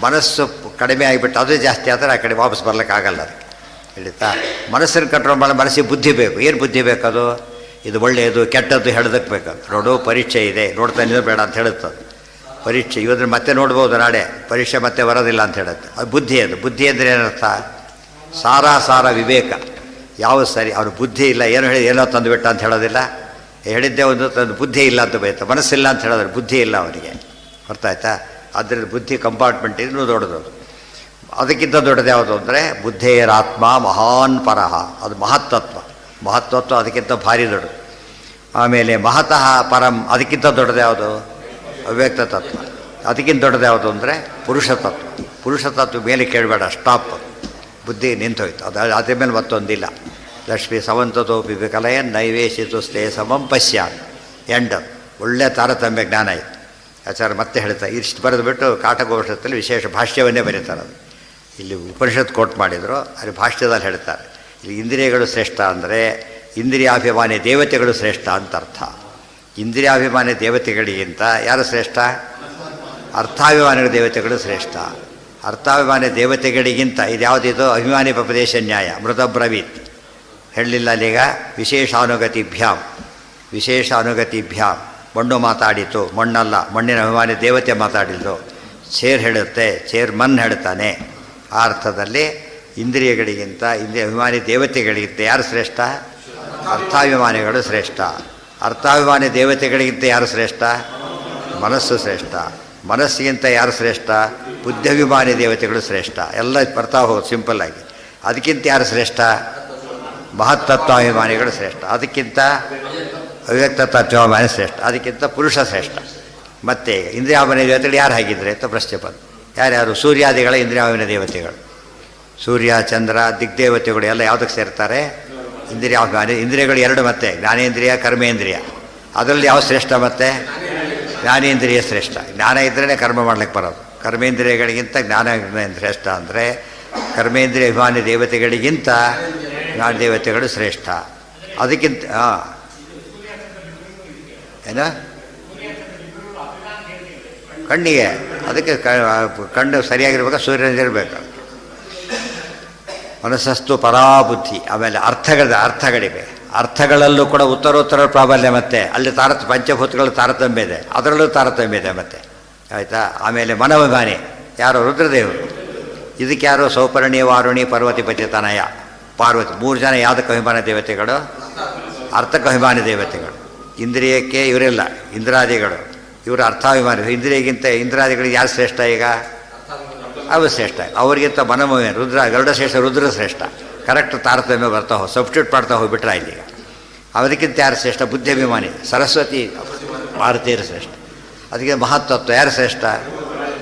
ಮನಸ್ಸು ಕಡಿಮೆ ಆಗಿಬಿಟ್ಟು ಅದೇ ಜಾಸ್ತಿ ಆದರೆ ಆ ಕಡೆ ವಾಪಸ್ ಬರ್ಲಿಕ್ಕಾಗಲ್ಲ. ಅದಕ್ಕೆ ಹೇಳಿತಾ ಮನಸ್ಸನ್ನು ಕಂಟ್ರೋಲ್ ಮಾಡೋ ಮನಸ್ಸಿಗೆ ಬುದ್ಧಿ ಬೇಕು. ಏನು ಬುದ್ಧಿ ಬೇಕದು, ಇದು ಒಳ್ಳೆಯದು ಕೆಟ್ಟದ್ದು ಹೇಳೋದಕ್ಕೆ ಬೇಕದು. ನೋಡು ಪರೀಕ್ಷೆ ಇದೆ, ನೋಡ್ತಾನೆ ಬೇಡ ಅಂತ ಹೇಳುತ್ತದು. ಪರೀಕ್ಷೆ ಇವತ್ತು ಮತ್ತೆ ನೋಡ್ಬೋದು, ನಾಳೆ ಪರೀಕ್ಷೆ ಮತ್ತೆ ಬರೋದಿಲ್ಲ ಅಂತ ಹೇಳುತ್ತೆ. ಅದು ಬುದ್ಧಿ. ಅದು ಬುದ್ಧಿ ಅಂದರೆ ಏನರ್ಥ, ಸಾರ ವಿವೇಕ. ಯಾವುದು ಸರಿ, ಅವ್ರ ಬುದ್ಧಿ ಇಲ್ಲ, ಏನೋ ಹೇಳಿ ಏನೋ ತಂದುಬಿಟ್ಟ ಅಂತ ಹೇಳೋದಿಲ್ಲ. ಹೇಳಿದ್ದೇ ಒಂದು ತಂದು ಬುದ್ಧಿ ಇಲ್ಲ ಅಂತ ಬೈತ, ಮನಸ್ಸಿಲ್ಲ ಅಂತ ಹೇಳಿದ್ರೆ ಬುದ್ಧಿ ಇಲ್ಲ ಅವನಿಗೆ. ಅರ್ಥ ಆಯ್ತಾ? ಆದ್ದರಿಂದ ಬುದ್ಧಿ ಕಂಪಾರ್ಟ್ಮೆಂಟ್ ಇನ್ನೂ ದೊಡ್ಡದು. ಅದಕ್ಕಿಂತ ದೊಡ್ಡದು ಯಾವುದು ಅಂದರೆ ಬುದ್ಧೇರಾತ್ಮ ಮಹಾನ್ ಪರಹ, ಅದು ಮಹತ್ತತ್ವ. ಮಹತ್ತತ್ವ ಅದಕ್ಕಿಂತ ಭಾರಿ ದೊಡ್ಡದು. ಆಮೇಲೆ ಮಹತಃ ಪರಂ, ಅದಕ್ಕಿಂತ ದೊಡ್ಡದು ಯಾವುದು, ಅವ್ಯಕ್ತ ತತ್ವ. ಅದಕ್ಕಿಂತ ದೊಡ್ಡದು ಯಾವುದು ಅಂದರೆ ಪುರುಷತತ್ವ. ಪುರುಷತತ್ವ ಮೇಲೆ ಕೇಳಬೇಡ, ಸ್ಟಾಪ್. ಬುದ್ಧಿ ನಿಂತೋಯ್ತು. ಅದ್ರ ಮೇಲೆ ಮತ್ತೊಂದಿಲ್ಲ. ಲಕ್ಷ್ಮೀ ಸಮಂತತೋಪಿ ವಿಕಲಯನ್ ನೈವೇಶಿತು ಸ್ಥೇ ಸಮಂ ಪಶ್ಯಾನ್. ಎಂಡ್. ಒಳ್ಳೆಯ ತಾರತಮ್ಯ ಜ್ಞಾನ ಇತ್ತು. ಆಚಾರ್ಯ ಮತ್ತೆ ಹೇಳ್ತಾರೆ, ಇಷ್ಟು ಬರೆದುಬಿಟ್ಟು ಕಾಟಕೋಪನಿಷತ್ತಲ್ಲಿ ವಿಶೇಷ ಭಾಷ್ಯವನ್ನೇ ಬರೀತಾರೆ. ಅದು ಇಲ್ಲಿ ಉಪನಿಷತ್ ಕೋಟ್ ಮಾಡಿದರು, ಅಲ್ಲಿ ಭಾಷ್ಯದಲ್ಲಿ ಹೇಳ್ತಾರೆ, ಇಲ್ಲಿ ಇಂದ್ರಿಯಗಳು ಶ್ರೇಷ್ಠ ಅಂದರೆ ಇಂದ್ರಿಯಾಭಿಮಾನಿ ದೇವತೆಗಳು ಶ್ರೇಷ್ಠ ಅಂತ ಅರ್ಥ. ಇಂದ್ರಿಯಾಭಿಮಾನಿ ದೇವತೆಗಳಿಗಿಂತ ಯಾರು ಶ್ರೇಷ್ಠ, ಅರ್ಥಾಭಿಮಾನಿ ದೇವತೆಗಳು ಶ್ರೇಷ್ಠ. ಅರ್ಥಾಭಿಮಾನಿ ದೇವತೆಗಳಿಗಿಂತ ಇದು ಯಾವುದಿದು, ಅಭಿಮಾನಿ ಉಪದೇಶ ನ್ಯಾಯ ಮೃತಬ್ರವೀತ್ ಹೇಳಲಿಲ್ಲ ಅಲ್ಲೀಗ. ವಿಶೇಷ ಅನುಗತಿಭ್ಯಾಮ್ ಮಣ್ಣು ಮಾತಾಡಿತು, ಮಣ್ಣಲ್ಲ, ಮಣ್ಣಿನ ಅಭಿಮಾನಿ ದೇವತೆ ಮಾತಾಡಿದ್ದು. ಚೇರ್ ಹೇಳುತ್ತೆ, ಚೇರ್ಮನ್ ಹೇಳ್ತಾನೆ. ಆ ಅರ್ಥದಲ್ಲಿ ಇಂದ್ರಿಯಗಳಿಗಿಂತ ಇಂದ್ರಿಯ ಅಭಿಮಾನಿ ದೇವತೆಗಳಿಗಿಂತ ಯಾರು ಶ್ರೇಷ್ಠ, ಅರ್ಥಾಭಿಮಾನಿಗಳು ಶ್ರೇಷ್ಠ. ಅರ್ಥಾಭಿಮಾನಿ ದೇವತೆಗಳಿಗಿಂತ ಯಾರು ಶ್ರೇಷ್ಠ, ಮನಸ್ಸು ಶ್ರೇಷ್ಠ. ಮನಸ್ಸಿಗಿಂತ ಯಾರು ಶ್ರೇಷ್ಠ, ಬುದ್ಧಿಭಿಮಾನಿ ದೇವತೆಗಳು ಶ್ರೇಷ್ಠ. ಎಲ್ಲ ಬರ್ತಾ ಹೋಗೋದು ಸಿಂಪಲ್ಲಾಗಿ. ಅದಕ್ಕಿಂತ ಯಾರು ಶ್ರೇಷ್ಠ, ಮಹತ್ತತ್ವಾಭಿಮಾನಿಗಳು ಶ್ರೇಷ್ಠ. ಅದಕ್ಕಿಂತ ಅವ್ಯಕ್ತ ತತ್ವಾಭಿಮಾನಿ ಶ್ರೇಷ್ಠ. ಅದಕ್ಕಿಂತ ಪುರುಷ ಶ್ರೇಷ್ಠ. ಮತ್ತು ಇಂದ್ರಿಯಾಭಿಮಾನಿ ದೇವತೆಗಳು ಯಾರು ಹಾಗಿದ್ರೆ ಅಂತ ಪ್ರಶ್ನೆ ಬಂದು, ಯಾರ್ಯಾರು ಸೂರ್ಯಾದಿಗಳ ಇಂದ್ರಿಯಾಭಿಮಾನಿ ದೇವತೆಗಳು. ಸೂರ್ಯ ಚಂದ್ರ ದಿಗ್ದೇವತೆಗಳು ಎಲ್ಲ ಯಾವುದಕ್ಕೆ ಸೇರ್ತಾರೆ, ಇಂದ್ರಿಯಾಭಿಮಾನಿ. ಇಂದ್ರಿಯಗಳು ಎರಡು, ಮತ್ತೆ ಜ್ಞಾನೇಂದ್ರಿಯ ಕರ್ಮೇಂದ್ರಿಯ. ಅದರಲ್ಲಿ ಯಾವ ಶ್ರೇಷ್ಠ, ಮತ್ತು ಜ್ಞಾನೇಂದ್ರಿಯ ಶ್ರೇಷ್ಠ. ಜ್ಞಾನ ಇದ್ರೇ ಕರ್ಮ ಮಾಡ್ಲಿಕ್ಕೆ ಬರೋದು. ಕರ್ಮೇಂದ್ರಿಯಗಳಿಗಿಂತ ಜ್ಞಾನೇಂದ್ರಿಯ ಶ್ರೇಷ್ಠ. ಅಂದರೆ ಕರ್ಮೇಂದ್ರಿಯ ಅಭಿಮಾನಿ ದೇವತೆಗಳಿಗಿಂತ ಜ್ಞಾನ ದೇವತೆಗಳು ಶ್ರೇಷ್ಠ. ಅದಕ್ಕಿಂತ ಏನು ಕಣ್ಣಿಗೆ, ಅದಕ್ಕೆ ಕಣ್ಣು ಸರಿಯಾಗಿರ್ಬೇಕು, ಸೂರ್ಯನಿರಬೇಕು. ಮನಸ್ಸಸ್ತು ಪರಾಬುದ್ಧಿ. ಆಮೇಲೆ ಅರ್ಥಗಳಿವೆ. ಅರ್ಥಗಳಲ್ಲೂ ಕೂಡ ಉತ್ತರೋತ್ತರ ಪ್ರಾಬಲ್ಯ. ಮತ್ತು ಅಲ್ಲಿ ಪಂಚಭೂತಗಳ ತಾರತಮ್ಯ ಇದೆ, ಅದರಲ್ಲೂ ತಾರತಮ್ಯ ಇದೆ. ಮತ್ತು ಆಯಿತಾ. ಆಮೇಲೆ ಮನೋಭಿಮಾನಿ ಯಾರು, ರುದ್ರದೇವರು. ಇದಕ್ಕೆ ಯಾರು, ಸೌಪರ್ಣಿ ವಾರುಣಿ ಪರ್ವತಿಪತಿ ತನಯ ಪಾರ್ವತಿ. 3 ಜನ ಯಾವುದಕ್ಕೆ ಅಭಿಮಾನ ದೇವತೆಗಳು, ಅರ್ಥಕ್ಕೆ ಅಭಿಮಾನಿ ದೇವತೆಗಳು. ಇಂದ್ರಿಯಕ್ಕೆ ಇವರೆಲ್ಲ ಇಂದ್ರಾದಿಗಳು, ಇವರು ಅರ್ಥಾಭಿಮಾನಿ. ಇಂದ್ರಿಯಗಿಂತ ಇಂದ್ರಾದಿಗಳಿಗೆ ಯಾರು ಶ್ರೇಷ್ಠ, ಈಗ ಅವು ಶ್ರೇಷ್ಠ. ಅವರಿಗಿಂತ ಮನೋಮಯ ಗರುಡ ಶ್ರೇಷ್ಠ, ರುದ್ರ ಶ್ರೇಷ್ಠ. ಕರೆಕ್ಟ್ ತಾರತಮ್ಯ ಬರ್ತಾ ಸಬ್ಸ್ಟಿಟ್ಯೂಟ್ ಮಾಡ್ತಾ ಹೋಗ್ಬಿಟ್ರೆ ಈಗ. ಅದಕ್ಕಿಂತ ಯಾರು ಶ್ರೇಷ್ಠ, ಬುದ್ಧಿಭಿಮಾನಿ ಸರಸ್ವತಿ ಭಾರತೀಯರು ಶ್ರೇಷ್ಠ. ಅದಕ್ಕೆ ಮಹತ್ತತ್ವ ಯಾರು ಶ್ರೇಷ್ಠ,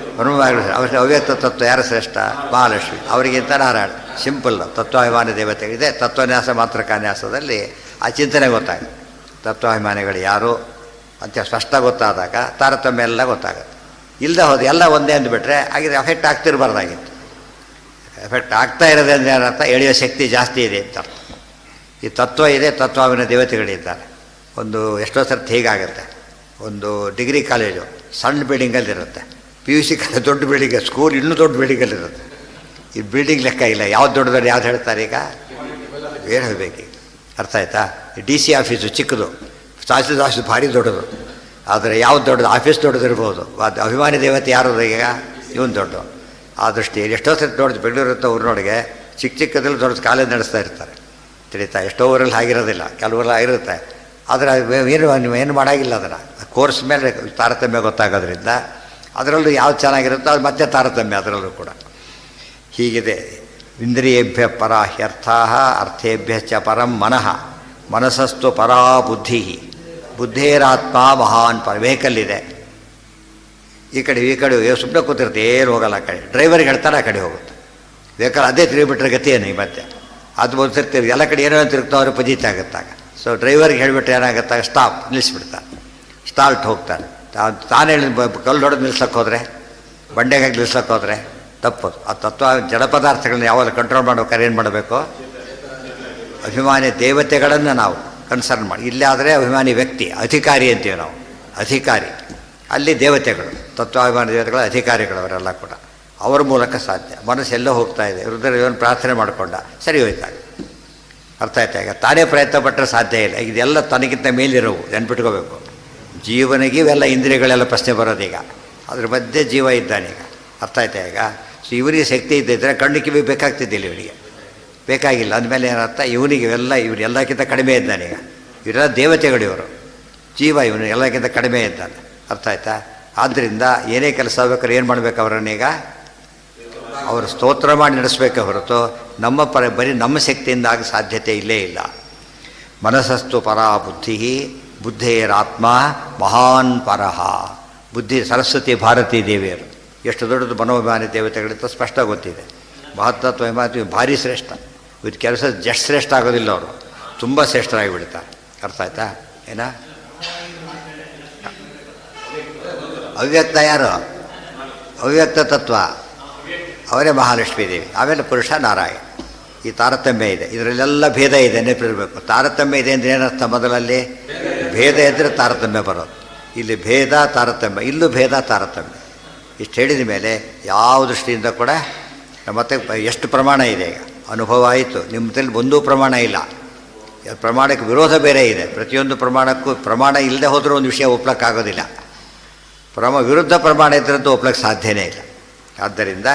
ಅವ್ರಿಗೆ ಅವ್ಯಕ್ತ ತತ್ವ ಯಾರು ಶ್ರೇಷ್ಠ, ಮಹಾಲಕ್ಷ್ಮಿ. ಅವರಿಗಿಂತ ನಾರಾಯಣ. ಸಿಂಪಲ್ ತತ್ವಾಭಿಮಾನಿ ದೇವತೆ ಇದೆ. ತತ್ವನ್ಯಾಸ ಮಾತ್ರಕಾನ್ಯಾಸದಲ್ಲಿ ಆ ಚಿಂತನೆ ಗೊತ್ತಾಗುತ್ತೆ. ತತ್ವಾಭಿಮಾನಿಗಳು ಯಾರು ಅಂತ ಸ್ಪಷ್ಟ ಗೊತ್ತಾದಾಗ ತಾರತಮ್ಯ ಎಲ್ಲ ಗೊತ್ತಾಗುತ್ತೆ. ಇಲ್ಲದೆ ಹೋದ ಎಲ್ಲ ಒಂದೇ ಅಂದುಬಿಟ್ರೆ ಹಾಗಿದ್ರೆ ಎಫೆಕ್ಟ್ ಆಗ್ತಿರಬಾರ್ದಾಗಿತ್ತು. ಎಫೆಕ್ಟ್ ಆಗ್ತಾ ಇರೋದೇ ಅಂದರೆ ಏನರ್ಥ, ಎಳೆಯೋ ಶಕ್ತಿ ಜಾಸ್ತಿ ಇದೆ ಅಂತ. ಈ ತತ್ವ ಇದೆ, ತತ್ವಾಭಿಮಾನಿ ದೇವತೆಗಳಿದ್ದಾರೆ. ಒಂದು ಎಷ್ಟೋ ಸರ್ತಿ ಹೇಗಾಗುತ್ತೆ, ಒಂದು ಡಿಗ್ರಿ ಕಾಲೇಜು ಸಣ್ಣ ಬಿಲ್ಡಿಂಗಲ್ಲಿರುತ್ತೆ, ಪಿ ಯು ಸಿ ಕಾಲೇಜ್ ದೊಡ್ಡ ಬಿಲ್ಡಿಂಗ್, ಸ್ಕೂಲ್ ಇನ್ನೂ ದೊಡ್ಡ ಬಿಲ್ಡಿಂಗಲ್ಲಿರುತ್ತೆ. ಈ ಬಿಲ್ಡಿಂಗ್ ಲೆಕ್ಕ ಇಲ್ಲ, ಯಾವ್ದು ದೊಡ್ಡದೊಡ್ಡ ಯಾವ್ದು ಹೇಳ್ತಾರೆ ಈಗ, ಏನು ಹೇಳಬೇಕು. ಅರ್ಥ ಆಯ್ತಾ? ಡಿ ಸಿ ಆಫೀಸು ಚಿಕ್ಕದು, ತಹಸೀಲ್ದಾರ್ ಆಫೀಸು ಭಾರಿ ದೊಡ್ಡದು. ಆದರೆ ಯಾವ್ದು ದೊಡ್ಡದು, ಆಫೀಸ್ ದೊಡ್ಡದಿರ್ಬೋದು, ಅದು ಅಭಿಮಾನಿ ದೇವತೆ ಯಾರು ಈಗ, ಇವನು ದೊಡ್ಡ. ಆ ದೃಷ್ಟಿಯಲ್ಲಿ ಎಷ್ಟೋ ಸರ್ತಿ ದೊಡ್ಡದು ಬೆಂಗಳೂರು ಊರಿನೊಳಗೆ ಚಿಕ್ಕ ಚಿಕ್ಕದಲ್ಲಿ ದೊಡ್ಡ ಕಾಲೇಜ್ ನಡೆಸ್ತಾ ಇರ್ತಾರೆ, ತಿಳಿತಾ. ಎಷ್ಟೋ ಊರಲ್ಲಿ ಆಗಿರೋದಿಲ್ಲ, ಕೆಲವರೆಲ್ಲ ಆಗಿರುತ್ತೆ. ಆದರೆ ಏನು ಮಾಡೋಂಗಿಲ್ಲ, ಅದನ್ನು ಕೋರ್ಸ್ ಮೇಲೆ ತಾರತಮ್ಯ ಗೊತ್ತಾಗೋದ್ರಿಂದ ಅದರಲ್ಲೂ ಯಾವ್ದು ಚೆನ್ನಾಗಿರುತ್ತೋ ಅದು ಮತ್ತೆ ತಾರತಮ್ಯ ಅದರಲ್ಲೂ ಕೂಡ. ಹೀಗಿದೆ. ಇಂದ್ರಿಯೇಭ್ಯ ಪರ ಹ್ಯರ್ಥಾ ಅರ್ಥೇಭ್ಯ ಚ ಪರಂ ಮನಃ, ಮನಸ್ಸಸ್ತು ಪರಾ ಬುದ್ಧಿ, ಬುದ್ಧೇರಾತ್ಮ ಮಹಾನ್ ಪರ. ವೆಹಿಕಲ್ ಇದೆ, ಈ ಕಡೆ ಸುಮ್ಮನೆ ಕೂತಿರುತ್ತೆ, ಏನು ಹೋಗಲ್ಲ. ಆ ಕಡೆ ಡ್ರೈವರ್ಗೆ ಹೇಳ್ತಾರೆ, ಆ ಕಡೆ ಹೋಗುತ್ತೆ ವೆಹಿಕಲ್. ಅದೇ ತಿರುಗಿಬಿಟ್ರೆ ಗತಿ ಏನು ಈ ಮತ್ತೆ ಅದು ಒಂದು ಸರ್ತಿ ಎಲ್ಲ ಕಡೆ ಏನೋ ತಿರುಗ್ತಾವ್ರೆ ಪಜಿತ ಆಗುತ್ತಾಗ. ಸೊ ಡ್ರೈವರ್ಗೆ ಹೇಳಿಬಿಟ್ರೆ ಏನಾಗುತ್ತಾಗ, ಸ್ಟಾಪ್, ನಿಲ್ಲಿಸ್ಬಿಡ್ತಾರೆ, ಸ್ಟಾಲ್ಟ್ ಹೋಗ್ತಾರೆ. ತಾನು ಹೇಳಿ ಕಲ್ಲು ಹೊಡೆದು ನಿಲ್ಸಕ್ಕೆ ಹೋದರೆ, ಬಂಡೆಗಾಗಿ ನಿಲ್ಸಕ್ಕೆ ಹೋದರೆ ತಪ್ಪದು. ಆ ತತ್ವ ಜಡ ಪದಾರ್ಥಗಳನ್ನ ಯಾವಾಗ ಕಂಟ್ರೋಲ್ ಮಾಡ್ಬೇಕಾದ್ರೆ ಏನು ಮಾಡಬೇಕು, ಅಭಿಮಾನಿ ದೇವತೆಗಳನ್ನು ನಾವು ಕನ್ಸರ್ನ್ ಮಾಡಿ. ಇಲ್ಲೇ ಆದರೆ ಅಭಿಮಾನಿ ವ್ಯಕ್ತಿ, ಅಧಿಕಾರಿ ಅಂತೀವಿ ನಾವು, ಅಧಿಕಾರಿ. ಅಲ್ಲಿ ದೇವತೆಗಳು, ತತ್ವಾಭಿಮಾನಿ ದೇವತೆಗಳ ಅಧಿಕಾರಿಗಳವರೆಲ್ಲ ಕೂಡ ಅವರ ಮೂಲಕ ಸಾಧ್ಯ. ಮನಸ್ಸೆಲ್ಲೋ ಹೋಗ್ತಾ ಇದೆ, ಹೃದಯವನ್ನು ಪ್ರಾರ್ಥನೆ ಮಾಡಿಕೊಂಡ, ಸರಿ ಹೋಯ್ತಾಗ. ಅರ್ಥ ಆಯ್ತಾ? ಈಗ ತಾನೇ ಪ್ರಯತ್ನ ಪಟ್ಟರೆ ಸಾಧ್ಯ ಇಲ್ಲ. ಇದೆಲ್ಲ ತನಗಿಂತ ಮೇಲಿರೋವು, ನೆನ್ಪಿಟ್ಕೋಬೇಕು. ಜೀವನಿಗೆ ಇವೆಲ್ಲ ಇಂದ್ರಿಯಗಳೆಲ್ಲ ಪ್ರಶ್ನೆ ಬರೋದೀಗ, ಅದ್ರ ಮಧ್ಯೆ ಜೀವ ಇದ್ದಾನೀಗ. ಅರ್ಥ ಆಯ್ತಾ ಈಗ? ಸೊ ಇವರಿಗೆ ಶಕ್ತಿ ಇದ್ದಿದ್ದರೆ ಕಣ್ಣು ಕಿವಿ ಬೇಕಾಗ್ತಿದ್ದಿಲ್ಲ, ಇವನಿಗೆ ಬೇಕಾಗಿಲ್ಲ. ಅಂದಮೇಲೆ ಏನರ್ಥ, ಇವನಿಗೆ ಇವರೆಲ್ಲಕ್ಕಿಂತ ಕಡಿಮೆ ಇದ್ದಾನೀಗ. ಇವರೆಲ್ಲ ದೇವತೆಗಳು, ಇವರು ಜೀವ ಇವನು ಎಲ್ಲಕ್ಕಿಂತ ಕಡಿಮೆ ಇದ್ದಾನೆ. ಅರ್ಥ ಆಯ್ತಾ? ಆದ್ದರಿಂದ ಏನೇ ಕೆಲಸ ಆಗ್ಬೇಕಾದ್ರೆ ಏನು ಮಾಡಬೇಕು, ಅವರನ್ನೀಗ ಅವರು ಸ್ತೋತ್ರ ಮಾಡಿ ನಡೆಸಬೇಕೆ ಹೊರತು ಬರೀ ನಮ್ಮ ಶಕ್ತಿಯಿಂದ ಆಗ ಸಾಧ್ಯತೆ ಇಲ್ಲೇ ಇಲ್ಲ. ಮನಸ್ಸಸ್ತು ಪರಾ ಬುದ್ಧಿ, ಬುದ್ಧೇರಾತ್ಮ ಮಹಾನ್ ಪರಹ. ಬುದ್ಧಿ ಸರಸ್ವತಿ ಭಾರತೀ ದೇವಿಯರು ಎಷ್ಟು ದೊಡ್ಡದು ಮನೋಭಿಮಾನಿ ದೇವತೆಗಳಿಂದ ಸ್ಪಷ್ಟ ಗೊತ್ತಿದೆ. ಮಹತ್ತತ್ವ ಹಿಮಾತ್ಮ ಭಾರಿ ಶ್ರೇಷ್ಠ. ಇದು ಕೆಲಸ ಜಸ್ಟ್ ಶ್ರೇಷ್ಠ ಆಗೋದಿಲ್ಲ, ಅವರು ತುಂಬ ಶ್ರೇಷ್ಠರಾಗಿ ಬಿಡ್ತಾರೆ. ಅರ್ಥ ಆಯ್ತಾ? ಏನ ಅವ್ಯಕ್ತ ಯಾರು? ಅವ್ಯಕ್ತ ತತ್ವ ಅವರೇ ಮಹಾಲಕ್ಷ್ಮೀ ದೇವಿ, ಆಮೇಲೆ ಪುರುಷ ನಾರಾಯಣ. ಈ ತಾರತಮ್ಯ ಇದೆ, ಇದರಲ್ಲೆಲ್ಲ ಭೇದ ಇದೆ, ನೆನಪಿರಬೇಕು. ತಾರತಮ್ಯ ಇದೆ ಅಂದರೆ ಏನರ್ಥ? ಮೊದಲಲ್ಲಿ ಭೇದ ಇದ್ದರೆ ತಾರತಮ್ಯ ಬರೋದು. ಇಲ್ಲಿ ಭೇದ ತಾರತಮ್ಯ, ಇಲ್ಲೂ ಭೇದ ತಾರತಮ್ಯ. ಇಷ್ಟು ಹೇಳಿದ ಮೇಲೆ ಯಾವ ದೃಷ್ಟಿಯಿಂದ ಕೂಡ ಮತ್ತೆ ಎಷ್ಟು ಪ್ರಮಾಣ ಇದೆ ಈಗ ಅನುಭವ ಆಯಿತು. ನಿಮ್ಮದಲ್ಲಿ ಒಂದೂ ಪ್ರಮಾಣ ಇಲ್ಲ, ಪ್ರಮಾಣಕ್ಕೆ ವಿರೋಧ ಬೇರೆ ಇದೆ. ಪ್ರತಿಯೊಂದು ಪ್ರಮಾಣಕ್ಕೂ ಪ್ರಮಾಣ ಇಲ್ಲದೆ ಹೋದರೂ ಒಂದು ವಿಷಯ ಒಪ್ಲಕ್ಕಾಗೋದಿಲ್ಲ. ವಿರುದ್ಧ ಪ್ರಮಾಣ ಇದ್ರಂತೂ ಒಪ್ಲಕ್ಕೆ ಸಾಧ್ಯನೇ ಇಲ್ಲ. ಆದ್ದರಿಂದ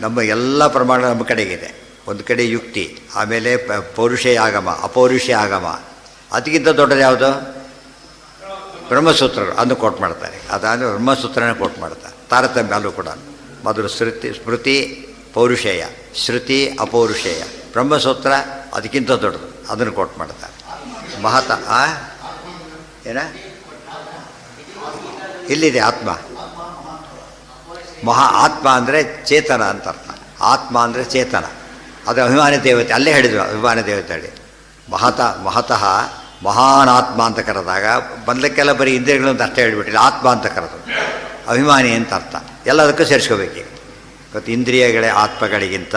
ನಮ್ಮ ಎಲ್ಲ ಪ್ರಮಾಣ ನಮ್ಮ ಕಡೆಗಿದೆ. ಒಂದು ಕಡೆ ಯುಕ್ತಿ, ಆಮೇಲೆ ಪೌರುಷೇಯ ಆಗಮ, ಅಪೌರುಷೇಯ ಆಗಮ. ಅದಕ್ಕಿಂತ ದೊಡ್ಡದು ಯಾವುದು? ಬ್ರಹ್ಮಸೂತ್ರರು ಅದನ್ನು ಕೋಟ್ ಮಾಡ್ತಾರೆ. ಅದಾದರೆ ಬ್ರಹ್ಮಸೂತ್ರನೇ ಕೋಟ್ ಮಾಡ್ತಾರೆ. ತಾರತಮ್ಯ ಅಲ್ಲೂ ಕೂಡ ಮೊದಲು ಸ್ಮೃತಿ ಪೌರುಷೇಯ, ಶ್ರುತಿ ಅಪೌರುಷೇಯ, ಬ್ರಹ್ಮಸೂತ್ರ ಅದಕ್ಕಿಂತ ದೊಡ್ಡದು, ಅದನ್ನು ಕೋಟ್ ಮಾಡ್ತಾರೆ. ಮಹತ ಏನ ಇಲ್ಲಿದೆ ಆತ್ಮ. ಆತ್ಮ ಅಂದರೆ ಚೇತನ ಅಂತ ಅರ್ಥ. ಆತ್ಮ ಅಂದರೆ ಚೇತನ, ಅದು ಅಭಿಮಾನಿ ದೇವತೆ. ಅಲ್ಲೇ ಹೇಳಿದರು ಅಭಿಮಾನಿ ದೇವತೆ ಹೇಳಿ. ಮಹತಃ ಮಹಾನ್ ಆತ್ಮ ಅಂತ ಕರೆದಾಗ ಬಂದಕ್ಕೆಲ್ಲ ಬರೀ ಇಂದ್ರಿಯಗಳಂತ ಅಷ್ಟೇ ಹೇಳಿಬಿಟ್ಟಿಲ್ಲ, ಆತ್ಮ ಅಂತ ಕರೆದು ಅಭಿಮಾನಿ ಅಂತ ಅರ್ಥ. ಎಲ್ಲದಕ್ಕೂ ಸೇರಿಸ್ಕೋಬೇಕು. ಮತ್ತು ಇಂದ್ರಿಯಗಳೇ ಆತ್ಮಗಳಿಗಿಂತ,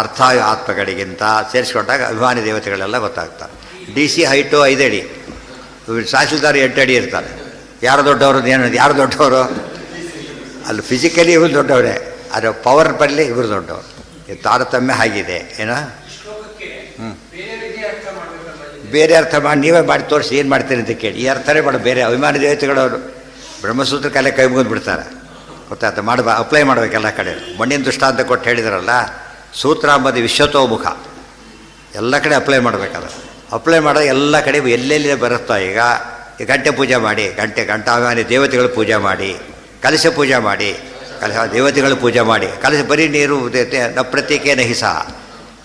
ಅರ್ಥ ಆತ್ಮಗಳಿಗಿಂತ ಸೇರಿಸ್ಕೊಂಡಾಗ ಅಭಿಮಾನಿ ದೇವತೆಗಳೆಲ್ಲ ಗೊತ್ತಾಗ್ತಾರೆ. ಡಿ ಸಿ ಹೈಟು 5 ಅಡಿ, ತಹಸೀಲ್ದಾರ್ 8 ಅಡಿ ಇರ್ತಾರೆ. ಯಾರು ದೊಡ್ಡವರು? ಯಾರು ದೊಡ್ಡವರು? ಅಲ್ಲಿ ಫಿಸಿಕಲಿ ಇವರು ದೊಡ್ಡವರೇ, ಆದರೆ ಪವರ್ ಬರಲಿ ಇವರು ದೊಡ್ಡವರು. ಈ ತಾರತಮ್ಯ ಆಗಿದೆ. ಏನೋ ಬೇರೆ ಅರ್ಥ ಮಾಡಿ ನೀವೇ ಮಾಡಿ ತೋರಿಸಿ ಏನು ಮಾಡ್ತೀರಿ ಅಂತ ಕೇಳಿ. ಈ ಅರ್ಥನೇ ಮಾಡ ಬೇರೆ ಅಭಿಮಾನಿ ದೇವತೆಗಳವರು ಬ್ರಹ್ಮಸೂತ್ರಕ್ಕಲ್ಲೇ ಕೈ ಮುಗಿದು ಬಿಡ್ತಾರೆ. ಗೊತ್ತಾಯ್ತು? ಅಪ್ಲೈ ಮಾಡಬೇಕೆಲ್ಲ ಕಡೆ. ಮಣ್ಣಿನ ದೃಷ್ಟಾಂತ ಕೊಟ್ಟು ಹೇಳಿದಾರಲ್ಲ, ಸೂತ್ರ ಅಂಬದು ವಿಶ್ವತೋಮುಖ, ಎಲ್ಲ ಕಡೆ ಅಪ್ಲೈ ಮಾಡಬೇಕಾದ್ರೆ. ಅಪ್ಲೈ ಮಾಡೋದು ಎಲ್ಲ ಕಡೆ ಎಲ್ಲೆಲ್ಲಿ ಬರುತ್ತೋ. ಈಗ ಗಂಟೆ ಪೂಜೆ ಮಾಡಿ, ಗಂಟಾಭಿಮಾನಿ ದೇವತೆಗಳು ಪೂಜೆ ಮಾಡಿ, ಕಲಶ ಪೂಜೆ ಮಾಡಿ, ದೇವತೆಗಳು ಪೂಜೆ ಮಾಡಿ, ಕಲಶ ಬರೀ ನೀರು ನ ಪ್ರತ್ಯೇಕ ನಹಿಸ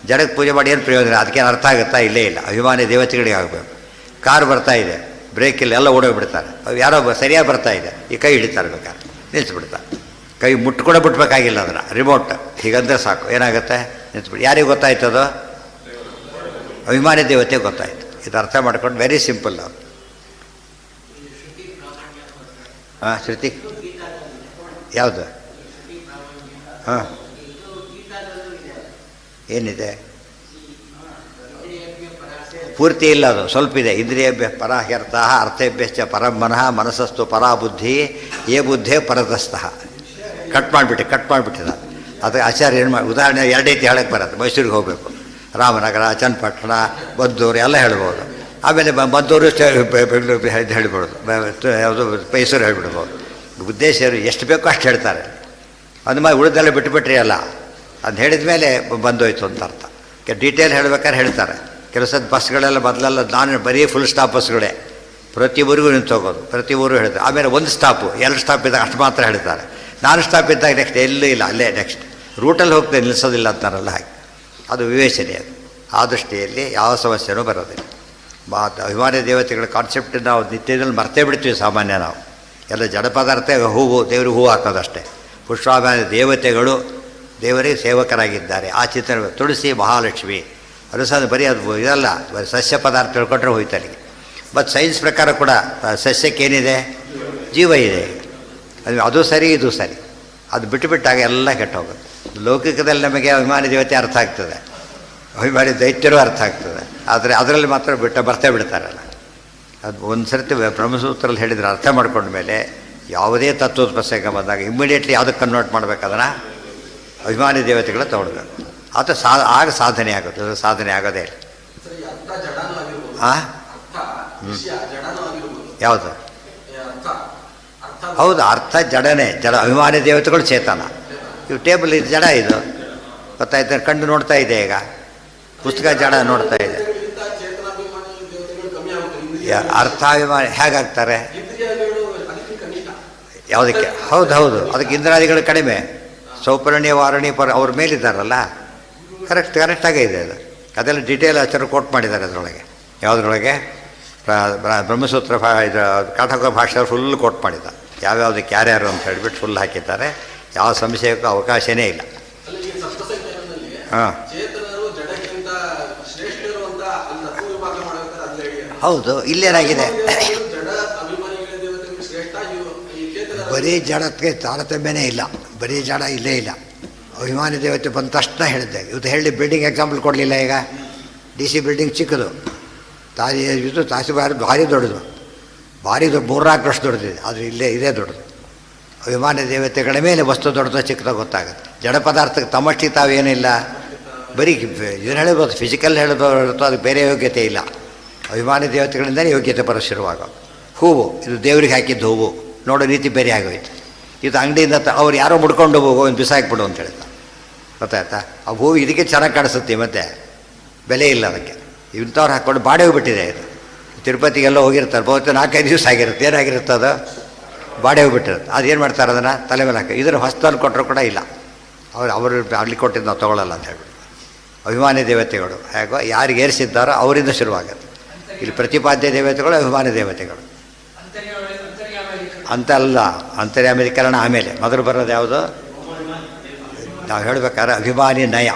ಜಡಕ್ಕೆ ಪೂಜೆ ಮಾಡಿ ಏನು ಪ್ರಯೋಜನ? ಅದಕ್ಕೇನು ಅರ್ಥ ಆಗುತ್ತಾ? ಇಲ್ಲೇ ಇಲ್ಲ. ಅಭಿಮಾನಿ ದೇವತೆಗಳಿಗೆ ಆಗಬೇಕು. ಕಾರ್ ಬರ್ತಾ ಇದೆ, ಬ್ರೇಕ್ ಇಲ್ಲ, ಎಲ್ಲ ಓಡೋಗ್ಬಿಡ್ತಾರೆ. ಅವು ಯಾರೋ ಸರಿಯಾಗಿ ಬರ್ತಾ ಇದೆ, ಈ ಕೈ ಹಿಡಿತಾರೆ, ಬೇಕಾದ್ರೆ ನಿಲ್ಲಿಸ್ಬಿಡ್ತಾರೆ. ಕೈ ಮುಟ್ಕೊಂಡೇ ಬಿಟ್ಬೇಕಾಗಿಲ್ಲ ಅದನ್ನು, ರಿಮೋಟ್ ಹೀಗಂದ್ರೆ ಸಾಕು. ಏನಾಗುತ್ತೆ? ನಿಲ್ಲಿಸ್ಬಿಟ್ಟು. ಯಾರಿಗೆ ಗೊತ್ತಾಯ್ತದು? ಅಭಿಮಾನಿ ದೇವತೆ ಗೊತ್ತಾಯ್ತು. ಇದು ಅರ್ಥ ಮಾಡ್ಕೊಂಡು ವೆರಿ ಸಿಂಪಲ್. ಅದು ಶ್ರುತಿ ಯಾವುದು? ಏನಿದೆ? ಪೂರ್ತಿ ಇಲ್ಲ, ಅದು ಸ್ವಲ್ಪ ಇದೆ. ಇಂದ್ರಿಯಭ್ಯ ಪರಹ್ಯರ್ಥ ಅರ್ಥೇಭ್ಯಶ್ಚ ಪರಂ ಮನಃ ಮನಸ್ಸಸ್ತು ಪರಾ ಬುದ್ಧಿ ಏ ಬುದ್ಧೇ ಪರತಸ್ಥಃ. ಕಟ್ ಮಾಡಿಬಿಟ್ಟಿದ. ಅದು ಆಚಾರ್ಯ ಏನು ಮಾಡಿ ಉದಾಹರಣೆ ಎರಡೈತಿ ಹೇಳಕ್ಕೆ ಬರೋದು. ಮೈಸೂರಿಗೆ ಹೋಗಬೇಕು, ರಾಮನಗರ, ಚನ್ನಪಟ್ಟಣ, ಮದ್ದೂರು ಎಲ್ಲ ಹೇಳ್ಬೋದು. ಆಮೇಲೆ ಮದ್ದೂರು ಬೆಂಗಳೂರು ಹೇಳ್ಬಿಡೋದು, ಯಾವುದು ಮೈಸೂರು ಹೇಳ್ಬಿಡ್ಬೋದು. ಉದ್ದೇಶ ಎಷ್ಟು ಬೇಕೋ ಅಷ್ಟು ಹೇಳ್ತಾರೆ. ಅದು ಮಾಡಿ ಉಳಿದೆಲ್ಲ ಬಿಟ್ಟುಬಿಟ್ರಿ ಅಲ್ಲ, ಅದು ಹೇಳಿದ ಮೇಲೆ ಬಂದೋಯ್ತು ಅಂತ ಅರ್ಥ. ಡೀಟೇಲ್ ಹೇಳ್ಬೇಕಾದ್ರೆ ಹೇಳ್ತಾರೆ. ಕೆಲಸದ ಬಸ್ಗಳೆಲ್ಲ ಮೊದಲೆಲ್ಲ ನಾನು ಬರೀ ಫುಲ್ ಸ್ಟಾಪ್ ಬಸ್ಗಳೇ, ಪ್ರತಿ ಊರಿಗೂ ನಿಂತು ಹೋಗೋದು, ಪ್ರತಿ ಊರು ಹೇಳ್ತಾರೆ. ಆಮೇಲೆ ಒಂದು ಸ್ಟಾಪು, ಎರಡು ಸ್ಟಾಪ್ ಇದ್ದಾಗ ಅಷ್ಟು ಮಾತ್ರ ಹೇಳ್ತಾರೆ. ನಾನು ಸ್ಟಾಪ್ ಇದ್ದಾಗ ನೆಕ್ಸ್ಟ್ ಎಲ್ಲೂ ಇಲ್ಲ, ಅಲ್ಲೇ ನೆಕ್ಸ್ಟ್ ರೂಟಲ್ಲಿ ಹೋಗ್ತೇನೆ, ನಿಲ್ಲಿಸೋದಿಲ್ಲ ಅಂತಾರಲ್ಲ ಹಾಗೆ. ಅದು ವಿವೇಚನೆ. ಅದು ಆ ದೃಷ್ಟಿಯಲ್ಲಿ ಯಾವ ಸಮಸ್ಯೆನೂ ಬರೋದಿಲ್ಲ. ಅಭಿಮಾನಿ ದೇವತೆಗಳ ಕಾನ್ಸೆಪ್ಟ್ ನಾವು ನಿತ್ಯದಲ್ಲಿ ಮರ್ತೇ ಬಿಡ್ತೀವಿ ಸಾಮಾನ್ಯ. ನಾವು ಎಲ್ಲ ಜಡ ಪದಾರ್ಥ, ಹೂವು, ದೇವ್ರಿಗೆ ಹೂವು ಹಾಕೋದಷ್ಟೇ. ಪುಷ್ಪಾಭಿಮಾನಿ ದೇವತೆಗಳು ದೇವರಿಗೆ ಸೇವಕರಾಗಿದ್ದಾರೆ. ಆ ಚಿತ್ರ ತುಳಸಿ, ಮಹಾಲಕ್ಷ್ಮಿ, ಅದು ಸಹ ಬರೀ ಅದು ಇದಲ್ಲ, ಬರೀ ಸಸ್ಯ ಪದಾರ್ಥ ತಿಳ್ಕೊಂಡ್ರೆ ಹೋಯ್ತು ಅಲ್ಲಿಗೆ. ಮತ್ತು ಸೈನ್ಸ್ ಪ್ರಕಾರ ಕೂಡ ಸಸ್ಯಕ್ಕೇನಿದೆ, ಜೀವ ಇದೆ. ಅದು ಸರಿ, ಇದು ಸರಿ. ಅದು ಬಿಟ್ಟುಬಿಟ್ಟಾಗ ಎಲ್ಲ ಕೆಟ್ಟೋಗುತ್ತೆ. ಲೌಕಿಕದಲ್ಲಿ ನಮಗೆ ಅಭಿಮಾನಿ ದೇವತೆ ಅರ್ಥ ಆಗ್ತದೆ, ಅಭಿಮಾನಿ ದೈತ್ಯರು ಅರ್ಥ ಆಗ್ತದೆ. ಆದರೆ ಅದರಲ್ಲಿ ಮಾತ್ರ ಬರ್ತೇ ಬಿಡ್ತಾರಲ್ಲ. ಅದು ಒಂದು ಸರ್ತಿ ಬ್ರಹ್ಮಸೂತ್ರದಲ್ಲಿ ಹೇಳಿದರೆ ಅರ್ಥ ಮಾಡ್ಕೊಂಡ ಮೇಲೆ ಯಾವುದೇ ತತ್ವದ ಪ್ರಸಂಗ ಬಂದಾಗ ಇಮ್ಮಿಡಿಯೇಟ್ಲಿ ಯಾವುದಕ್ಕೆ ಕನ್ವರ್ಟ್ ಮಾಡಬೇಕು, ಅದನ್ನು ಅಭಿಮಾನಿ ದೇವತೆಗಳ ತಗೊಳ್ಬೇಕು. ಅದು ಆಗ ಸಾಧನೆ ಆಗುತ್ತೆ. ಅದು ಸಾಧನೆ ಆಗೋದೇ ಇಲ್ಲ. ಯಾವುದು? ಹೌದು, ಅರ್ಥ ಜಡನೇ. ಅಭಿಮಾನಿ ದೇವತೆಗಳು ಚೇತನ. ಇವು ಟೇಬಲ್ ಇದು ಜಡ, ಇದು ಗೊತ್ತಾಯ್ತು. ಕಣ್ಣು ನೋಡ್ತಾ ಇದೆ, ಈಗ ಪುಸ್ತಕ ಜಡ ನೋಡ್ತಾ ಇದೆ. ಅರ್ಥಾಭಿಮಾನಿ ಹೇಗಾಗ್ತಾರೆ? ಯಾವುದಕ್ಕೆ? ಹೌದು, ಅದಕ್ಕೆ ಇಂದ್ರಾದಿಗಳು ಕಡಿಮೆ. ಸೌಪರ್ಣಿ, ವಾರಣಿ, ಅವ್ರ ಮೇಲಿದ್ದಾರಲ್ಲ, ಕರೆಕ್ಟಾಗೇ ಇದೆ ಅದು. ಅದೆಲ್ಲ ಡೀಟೇಲ್ ಆಚಾರ್ಯರು ಕೋಟ್ ಮಾಡಿದ್ದಾರೆ ಅದರೊಳಗೆ. ಯಾವುದ್ರೊಳಗೆ? ಬ್ರಹ್ಮಸೂತ್ರ ಇದು ಕಾಠಕ ಭಾಷೆ ಫುಲ್ ಕೋಟ್ ಮಾಡಿದ. ಯಾವ್ಯಾವುದಕ್ಕೆ ಯಾರ್ಯಾರು ಅಂತ ಹೇಳಿಬಿಟ್ಟು ಫುಲ್ ಹಾಕಿದ್ದಾರೆ. ಯಾವ ಸಂಶಯಕ್ಕೂ ಅವಕಾಶನೇ ಇಲ್ಲ. ಹಾಂ, ಹೌದು. ಇಲ್ಲೇನಾಗಿದೆ, ಬರೀ ಜಡಕ್ಕೆ ತಾರತಮ್ಯನೇ ಇಲ್ಲ. ಬರೀ ಜಡ ಇಲ್ಲೇ ಇಲ್ಲ. ಅಭಿಮಾನಿ ದೇವತೆ ಬಂದ ತಕ್ಷಣ ಹೇಳಿದ್ದೆ. ಇವತ್ತು ಹೇಳಿ ಬಿಲ್ಡಿಂಗ್ ಎಕ್ಸಾಂಪಲ್ ಕೊಡಲಿಲ್ಲ. ಈಗ DC ಬಿಲ್ಡಿಂಗ್ ಚಿಕ್ಕದು, ಇದು ತಹಸೀಲ್ದಾರ್ ಭಾರಿ ದೊಡ್ಡದು, ಭಾರಿ ದೊಡ್ಡ 3-4 ವರ್ಷ ದೊಡ್ಡದಿದೆ. ಆದರೆ ಇದೇ ದೊಡ್ಡದು. ಅಭಿಮಾನಿ ದೇವತೆಗಳ ಮೇಲೆ ವಸ್ತು ದೊಡ್ಡದು ಚಿಕ್ಕದ ಗೊತ್ತಾಗುತ್ತೆ. ಜಡ ಪದಾರ್ಥಕ್ಕೆ ತಮ್ಮಷ್ಟಿ ತಾವೇನಿಲ್ಲ. ಬರೀ ಇದನ್ನು ಹೇಳ್ಬೋದು, ಫಿಸಿಕಲ್ ಹೇಳ್ಬೋದು, ಅದಕ್ಕೆ ಬೇರೆ ಯೋಗ್ಯತೆ ಇಲ್ಲ. ಅಭಿಮಾನಿ ದೇವತೆಗಳಿಂದಲೇ ಯೋಗ್ಯತೆ ಬರೋ ಶುರುವಾಗ. ಹೂವು, ಇದು ದೇವ್ರಿಗೆ ಹಾಕಿದ್ದು ಹೂವು, ನೋಡೋ ರೀತಿ ಬೇರೆ ಆಗೋಯ್ತು. ಇದು ಅಂಗಡಿಯಿಂದ ಅವ್ರು ಯಾರೋ ಮುಡ್ಕೊಂಡು ಹೋಗೋ ಒಂದು ಬಿಸಾಕ್ಬಿಡು ಅಂತ ಹೇಳ್ತಾರೆ. ಗೊತ್ತಾಯ್ತಾ? ಆ ಹೂವು ಇದಕ್ಕೆ ಚೆನ್ನಾಗಿ ಕಾಣಿಸುತ್ತೆ, ಮತ್ತು ಬೆಲೆ ಇಲ್ಲ ಅದಕ್ಕೆ. ಇಂಥವ್ರು ಹಾಕ್ಕೊಂಡು ಬಾಡಿ ಹೋಗ್ಬಿಟ್ಟಿದೆ. ಇದು ತಿರುಪತಿಗೆಲ್ಲ ಹೋಗಿರ್ತಾರೆ, ಬಹುತೇಕ 4-5 ದಿವಸ ಆಗಿರುತ್ತೆ. ಏನಾಗಿರುತ್ತೆ ಅದು? ಬಾಡಿ ಹೋಗ್ಬಿಟ್ಟಿರುತ್ತೆ. ಅದೇನು ಮಾಡ್ತಾರೆ, ಅದನ್ನು ತಲೆ ಮೇಲೆ ಹಾಕಿ. ಇದರ ಹೊಸದಲ್ಲಿ ಕೊಟ್ಟರು ಕೂಡ ಇಲ್ಲ, ಅವರು ಅಲ್ಲಿ ಕೊಟ್ಟಿದ್ದು ನಾವು ತೊಗೊಳ್ಳಲ್ಲ ಅಂತ ಹೇಳ್ಬಿಟ್ಟು. ಅಭಿಮಾನಿ ದೇವತೆಗಳು ಹೇಗೋ ಯಾರಿಗೆ ಏರಿಸಿದ್ದಾರೋ ಅವರಿಂದ ಶುರುವಾಗುತ್ತೆ. ಇಲ್ಲಿ ಪ್ರತಿಪಾದ್ಯ ದೇವತೆಗಳು ಅಭಿಮಾನಿ ದೇವತೆಗಳು ಅಂತ ಅಲ್ಲ. ಅಂತರ್ಯಾಮೀಕರಣ ಆಮೇಲೆ. ಮೊದಲು ಬರೋದು ಯಾವುದು? ನಾವು ಹೇಳಬೇಕಾದ್ರೆ ಅಭಿಮಾನಿ ನಯ,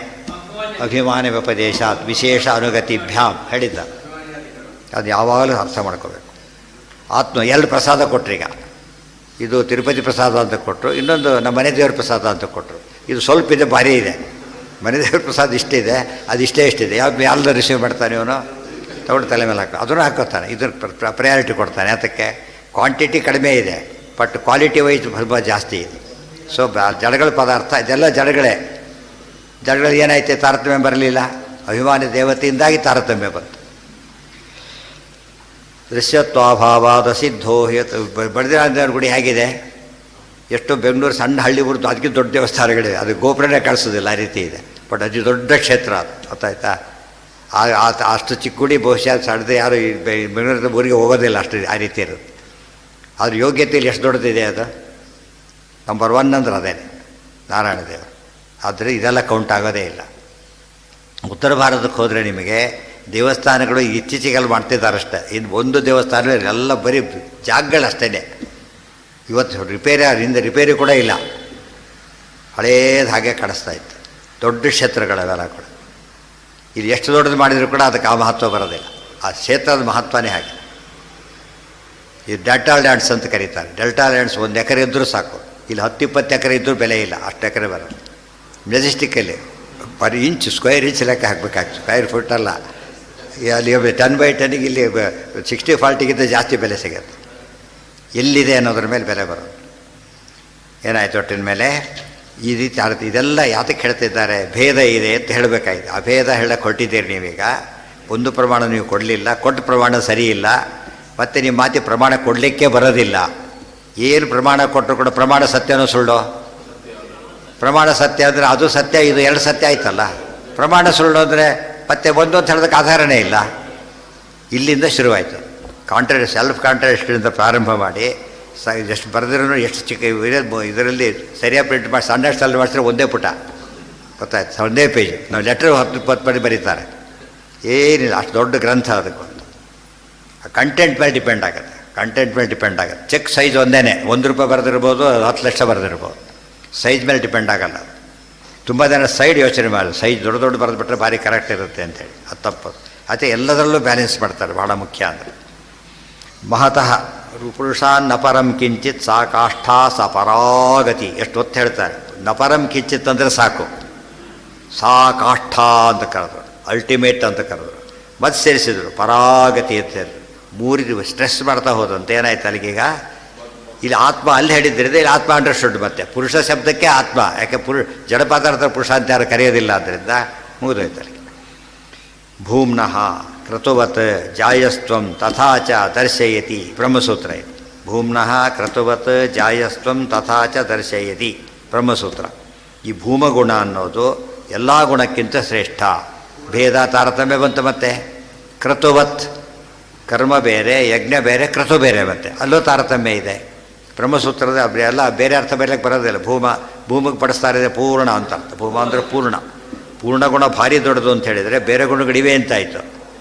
ಅಭಿಮಾನಿ ವ್ಯಪದೇಶಾತ್ ವಿಶೇಷ ಅನುಗತಿಭ್ಯಾಮ್ ಹೇಳಿದ್ದ. ಅದು ಯಾವಾಗಲೂ ಅರ್ಥ ಮಾಡ್ಕೋಬೇಕು. ಆತ್ಮ 2 ಪ್ರಸಾದ ಕೊಟ್ಟರೀಗ. ಇದು ತಿರುಪತಿ ಪ್ರಸಾದ ಅಂತ ಕೊಟ್ಟರು, ಇನ್ನೊಂದು ನಮ್ಮ ಮನೆ ದೇವ್ರ ಪ್ರಸಾದ ಅಂತ ಕೊಟ್ಟರು. ಇದು ಸ್ವಲ್ಪ ಇದೆ, ಭಾರಿ ಇದೆ. ಮನೆ ದೇವ್ರ ಪ್ರಸಾದ ಇಷ್ಟಿದೆ, ಅದು ಇಷ್ಟಿದೆ. ಯಾವ್ದು ರಿಸೀವ್ ಮಾಡ್ತಾನೆ ಇವನು? ತಗೊಂಡು ತಲೆ ಮೇಲೆ ಅದನ್ನು ಹಾಕೋತಾನೆ. ಇದ್ರ ಪ್ರಯಾರಿಟಿ ಕೊಡ್ತಾನೆ. ಅದಕ್ಕೆ ಕ್ವಾಂಟಿಟಿ ಕಡಿಮೆ ಇದೆ, ಬಟ್ ಕ್ವಾಲಿಟಿ ವೈಸ್ ಸ್ವಲ್ಪ ಜಾಸ್ತಿ ಇದೆ. ಸೊ ಜಡಗಳ ಪದಾರ್ಥ ಇದೆಲ್ಲ ಜಡಗಳೇ. ಜಡಗಳು ಏನಾಯ್ತು? ತಾರತಮ್ಯ ಬರಲಿಲ್ಲ. ಅಭಿಮಾನಿ ದೇವತೆಯಿಂದಾಗಿ ತಾರತಮ್ಯ ಬಂತು. ದೃಶ್ಯತ್ವಾಭಾವಾದ ಸಿದ್ಧೋ. ಬಡದಿರಾಜನ ಗುಡಿ ಹೇಗಿದೆ? ಎಷ್ಟು ಬೆಂಗಳೂರು ಸಣ್ಣ ಹಳ್ಳಿ ಊರ್ದು ಅದಕ್ಕೆ ದೊಡ್ಡ ದೇವಸ್ಥಾನಗಳಿವೆ. ಅದು ಗೋಪುರನೇ ಕಾಣಿಸೋದಿಲ್ಲ, ಆ ರೀತಿ ಇದೆ. ಬಟ್ ಅದು ದೊಡ್ಡ ಕ್ಷೇತ್ರ ಅದು, ಗೊತ್ತಾಯ್ತಾ? ಅಷ್ಟು ಚಿಕ್ಕ ಗುಡಿ ಬಹುಶಃ ಸಣ್ಣದು, ಯಾರು ಬೆಂಗಳೂರಿನ ಊರಿಗೆ ಹೋಗೋದಿಲ್ಲ ಅಷ್ಟು, ಆ ರೀತಿ ಇರುತ್ತೆ. ಅದ್ರ ಯೋಗ್ಯತೆಯಲ್ಲಿ ಎಷ್ಟು ದೊಡ್ಡದಿದೆ ಅದು? ನಂಬರ್ 1 ಅಂದ್ರೆ ಅದೇ ನಾರಾಯಣ ದೇವರು. ಆದರೆ ಇದೆಲ್ಲ ಕೌಂಟ್ ಆಗೋದೇ ಇಲ್ಲ. ಉತ್ತರ ಭಾರತಕ್ಕೆ ಹೋದರೆ ನಿಮಗೆ ದೇವಸ್ಥಾನಗಳು ಇತ್ತೀಚೆಗೆಲ್ಲ ಮಾಡ್ತಿದ್ದಾರಷ್ಟೇ. ಇನ್ನು ಒಂದು ದೇವಸ್ಥಾನ ಎಲ್ಲ ಬರೀ ಜಾಗಗಳಷ್ಟೇ. ಇವತ್ತು ರಿಪೇರಿ ಕೂಡ ಇಲ್ಲ. ಹಳೇದು ಹಾಗೆ ಕಾಣಿಸ್ತಾ ಇತ್ತು. ದೊಡ್ಡ ಕ್ಷೇತ್ರಗಳವೆಲ್ಲ ಕೂಡ. ಇಲ್ಲಿ ಎಷ್ಟು ದೊಡ್ಡದು ಮಾಡಿದರೂ ಕೂಡ ಅದಕ್ಕೆ ಆ ಮಹತ್ವ ಬರೋದಿಲ್ಲ. ಆ ಕ್ಷೇತ್ರದ ಮಹತ್ವನೇ ಹಾಗೆ. ಈ ಡೆಲ್ಟಾ ಲ್ಯಾಂಡ್ಸ್ ಅಂತ ಕರೀತಾರೆ. ಡೆಲ್ಟಾ ಲ್ಯಾಂಡ್ಸ್ 1 ಎಕರೆ ಇದ್ದರೂ ಸಾಕು. ಇಲ್ಲಿ 10-20 ಎಕರೆ ಇದ್ದರೂ ಬೆಲೆ ಇಲ್ಲ, ಅಷ್ಟು ಎಕರೆ ಬರೋದು. ಮೆಜೆಸ್ಟಿಕ್ಕಲ್ಲಿ ಬರೀ ಸ್ಕ್ವೇರ್ ಇಂಚ್ ಲೆಕ್ಕ ಹಾಕಬೇಕಾಗ್ತದೆ, ಸ್ಕ್ವೇರ್ ಫುಟ್ ಅಲ್ಲ. ಅಲ್ಲಿ 10/10 ಇಲ್ಲಿ 60-40ಗಿಂತ ಜಾಸ್ತಿ ಬೆಲೆ ಸಿಗುತ್ತೆ. ಎಲ್ಲಿದೆ ಅನ್ನೋದ್ರ ಮೇಲೆ ಬೆಲೆ ಬರೋದು. ಏನಾಯ್ತು ಒಟ್ಟಿನ ಮೇಲೆ ಈ ರೀತಿ ಆಗುತ್ತೆ. ಇದೆಲ್ಲ ಯಾತಕ್ಕೆ ಹೇಳ್ತಿದ್ದಾರೆ? ಭೇದ ಇದೆ ಅಂತ ಹೇಳಬೇಕಾಗಿದೆ. ಅಭೇದ ಹೇಳಕ್ಕೆ ಹೊರಟಿದ್ದೀರಿ ನೀವೀಗ. ಒಂದು ಪ್ರಮಾಣ ನೀವು ಕೊಡಲಿಲ್ಲ, ಕೊಟ್ಟ ಪ್ರಮಾಣ ಸರಿ ಇಲ್ಲ, ಮತ್ತು ನಿಮ್ಮ ಮಾತಿ ಪ್ರಮಾಣ ಕೊಡಲಿಕ್ಕೆ ಬರೋದಿಲ್ಲ. ಏನು ಪ್ರಮಾಣ ಕೊಟ್ಟರು ಕೂಡ ಪ್ರಮಾಣ ಸತ್ಯನೋ ಸುಳ್ಳು? ಪ್ರಮಾಣ ಸತ್ಯ ಅಂದರೆ ಅದು ಸತ್ಯ, ಇದು ಎರಡು ಸತ್ಯ ಆಯ್ತಲ್ಲ. ಪ್ರಮಾಣ ಸುಳ್ಳು ಅಂದರೆ ಮತ್ತೆ ಒಂದು ಅಂತ ಹೇಳೋದಕ್ಕೆ ಆಧಾರನೇ ಇಲ್ಲ. ಇಲ್ಲಿಂದ ಶುರುವಾಯಿತು ಸೆಲ್ಫ್ ಕಾಂಟ್ರಾಡಿಕ್ಷನಿಂದ ಪ್ರಾರಂಭ ಮಾಡಿ ಎಷ್ಟು ಬರೆದಿರೋ ಎಷ್ಟು ಚಿಕ್ಕ ಇದರಲ್ಲಿ ಸರಿಯಾಗಿ ಪ್ರಿಂಟ್ ಮಾಡಿ ಸಣ್ಣ ಸ್ಟೈಲ್ ಮಾಡಿಸಿದ್ರೆ ಒಂದೇ ಪುಟ ಗೊತ್ತಾಯ್ತು, ಒಂದೇ ಪೇಜ್. ನಾವು ಲೆಟ್ರ್ 10-20 ಪಡಿ ಬರೀತಾರೆ, ಏನಿಲ್ಲ. ಅಷ್ಟು ದೊಡ್ಡ ಗ್ರಂಥ ಅದಕ್ಕೊಂದು. ಕಂಟೆಂಟ್ ಮೇಲೆ ಡಿಪೆಂಡ್ ಆಗುತ್ತೆ. ಚೆಕ್ ಸೈಜ್ ಒಂದೇ, ₹1 ಬರೆದಿರ್ಬೋದು, 10 ಲಕ್ಷ ಬರೆದಿರ್ಬೋದು. ಸೈಜ್ ಮೇಲೆ ಡಿಪೆಂಡ್ ಆಗಲ್ಲ. ತುಂಬ ಜನ ಸೈಡ್ ಯೋಚನೆ ಮಾಡೋದು, ಸೈಜ್ ದೊಡ್ಡ ಬರೆದ್ಬಿಟ್ರೆ ಭಾರಿ ಕರೆಕ್ಟ್ ಇರುತ್ತೆ ಅಂತೇಳಿ. ಅದು ತಪ್ಪದು. ಅದೇ ಎಲ್ಲದರಲ್ಲೂ ಬ್ಯಾಲೆನ್ಸ್ ಮಾಡ್ತಾರೆ, ಭಾಳ ಮುಖ್ಯ ಅಂದರೆ. ಮಹತಃ ಪುರುಷಾನ್ ನಪರಂ ಕಿಂಚಿತ್ ಸಾ ಕಾಷ್ಠಾ ಸ ಪರಾಗತಿ. ಎಷ್ಟು ಹೊತ್ತು ಹೇಳ್ತಾರೆ. ನಪರಂ ಕಿಂಚಿತ್ ಅಂದರೆ ಸಾಕು, ಸಾ ಕಾಷ್ಠಾ ಅಂತ ಕರೆದ್ರು, ಅಲ್ಟಿಮೇಟ್ ಅಂತ ಕರೆದ್ರು. ಮತ್ತೆ ಸೇರಿಸಿದ್ರು ಪರಾಗತಿ ಅಂತ ಹೇಳಿದ್ರು. 3 ಸ್ಟ್ರೆಸ್ ಮಾಡ್ತಾ ಹೋದಂತೆ ಏನಾಯ್ತು ಅಲ್ಲಿಗೀಗ? ಇಲ್ಲಿ ಆತ್ಮ ಅಲ್ಲಿ ಹೇಳಿದ್ರಿಂದ ಇಲ್ಲಿ ಆತ್ಮ ಅಂಡರ್ಸ್ಟುಡ್. ಮತ್ತೆ ಪುರುಷ ಶಬ್ದಕ್ಕೆ ಆತ್ಮ, ಯಾಕೆ ಜಡ ಪದಾರ್ಥ ಪುರುಷ ಅಂತ ಯಾರು ಕರೆಯೋದಿಲ್ಲ, ಆದ್ದರಿಂದ ಮುಗಿದೋಯ್ತು ಅಲ್ಲಿಗೆ. ಭೂಮ್ನಃ ಕ್ರತುವತ್ ಜಾಯಸ್ತ್ವಂ ತಥಾಚ ದರ್ಶಯತಿ ಬ್ರಹ್ಮಸೂತ್ರ ಇದು. ಭೂಮ್ನಃ ಕ್ರತುವತ್ ಜಾಯಸ್ತ್ವಂ ತಥಾಚ ದರ್ಶಯತಿ ಬ್ರಹ್ಮಸೂತ್ರ. ಈ ಭೂಮಗುಣ ಅನ್ನೋದು ಎಲ್ಲ ಗುಣಕ್ಕಿಂತ ಶ್ರೇಷ್ಠ. ಭೇದ ತಾರತಮ್ಯ ಬಂತು. ಮತ್ತೆ ಕ್ರತುವತ್ ಕರ್ಮ ಬೇರೆ, ಯಜ್ಞ ಬೇರೆ, ಕ್ರತು ಬೇರೆ. ಮತ್ತೆ ಅಲ್ಲೂ ತಾರತಮ್ಯ ಇದೆ. ಬ್ರಹ್ಮಸೂತ್ರದ ಎಲ್ಲ ಬೇರೆ ಅರ್ಥ ಬೇರೆಕ್ಕೆ ಬರೋದಿಲ್ಲ. ಭೂಮಿಗೆ ಪಡಿಸ್ತಾ ಇದೆ ಪೂರ್ಣ ಅಂತ ಅರ್ಥ. ಭೂಮ ಅಂದರೆ ಪೂರ್ಣ ಗುಣ ಭಾರಿ ದೊಡ್ಡದು ಅಂತ ಹೇಳಿದರೆ ಬೇರೆ ಗುಣಗಳಿವೆ ಅಂತಾಯಿತು.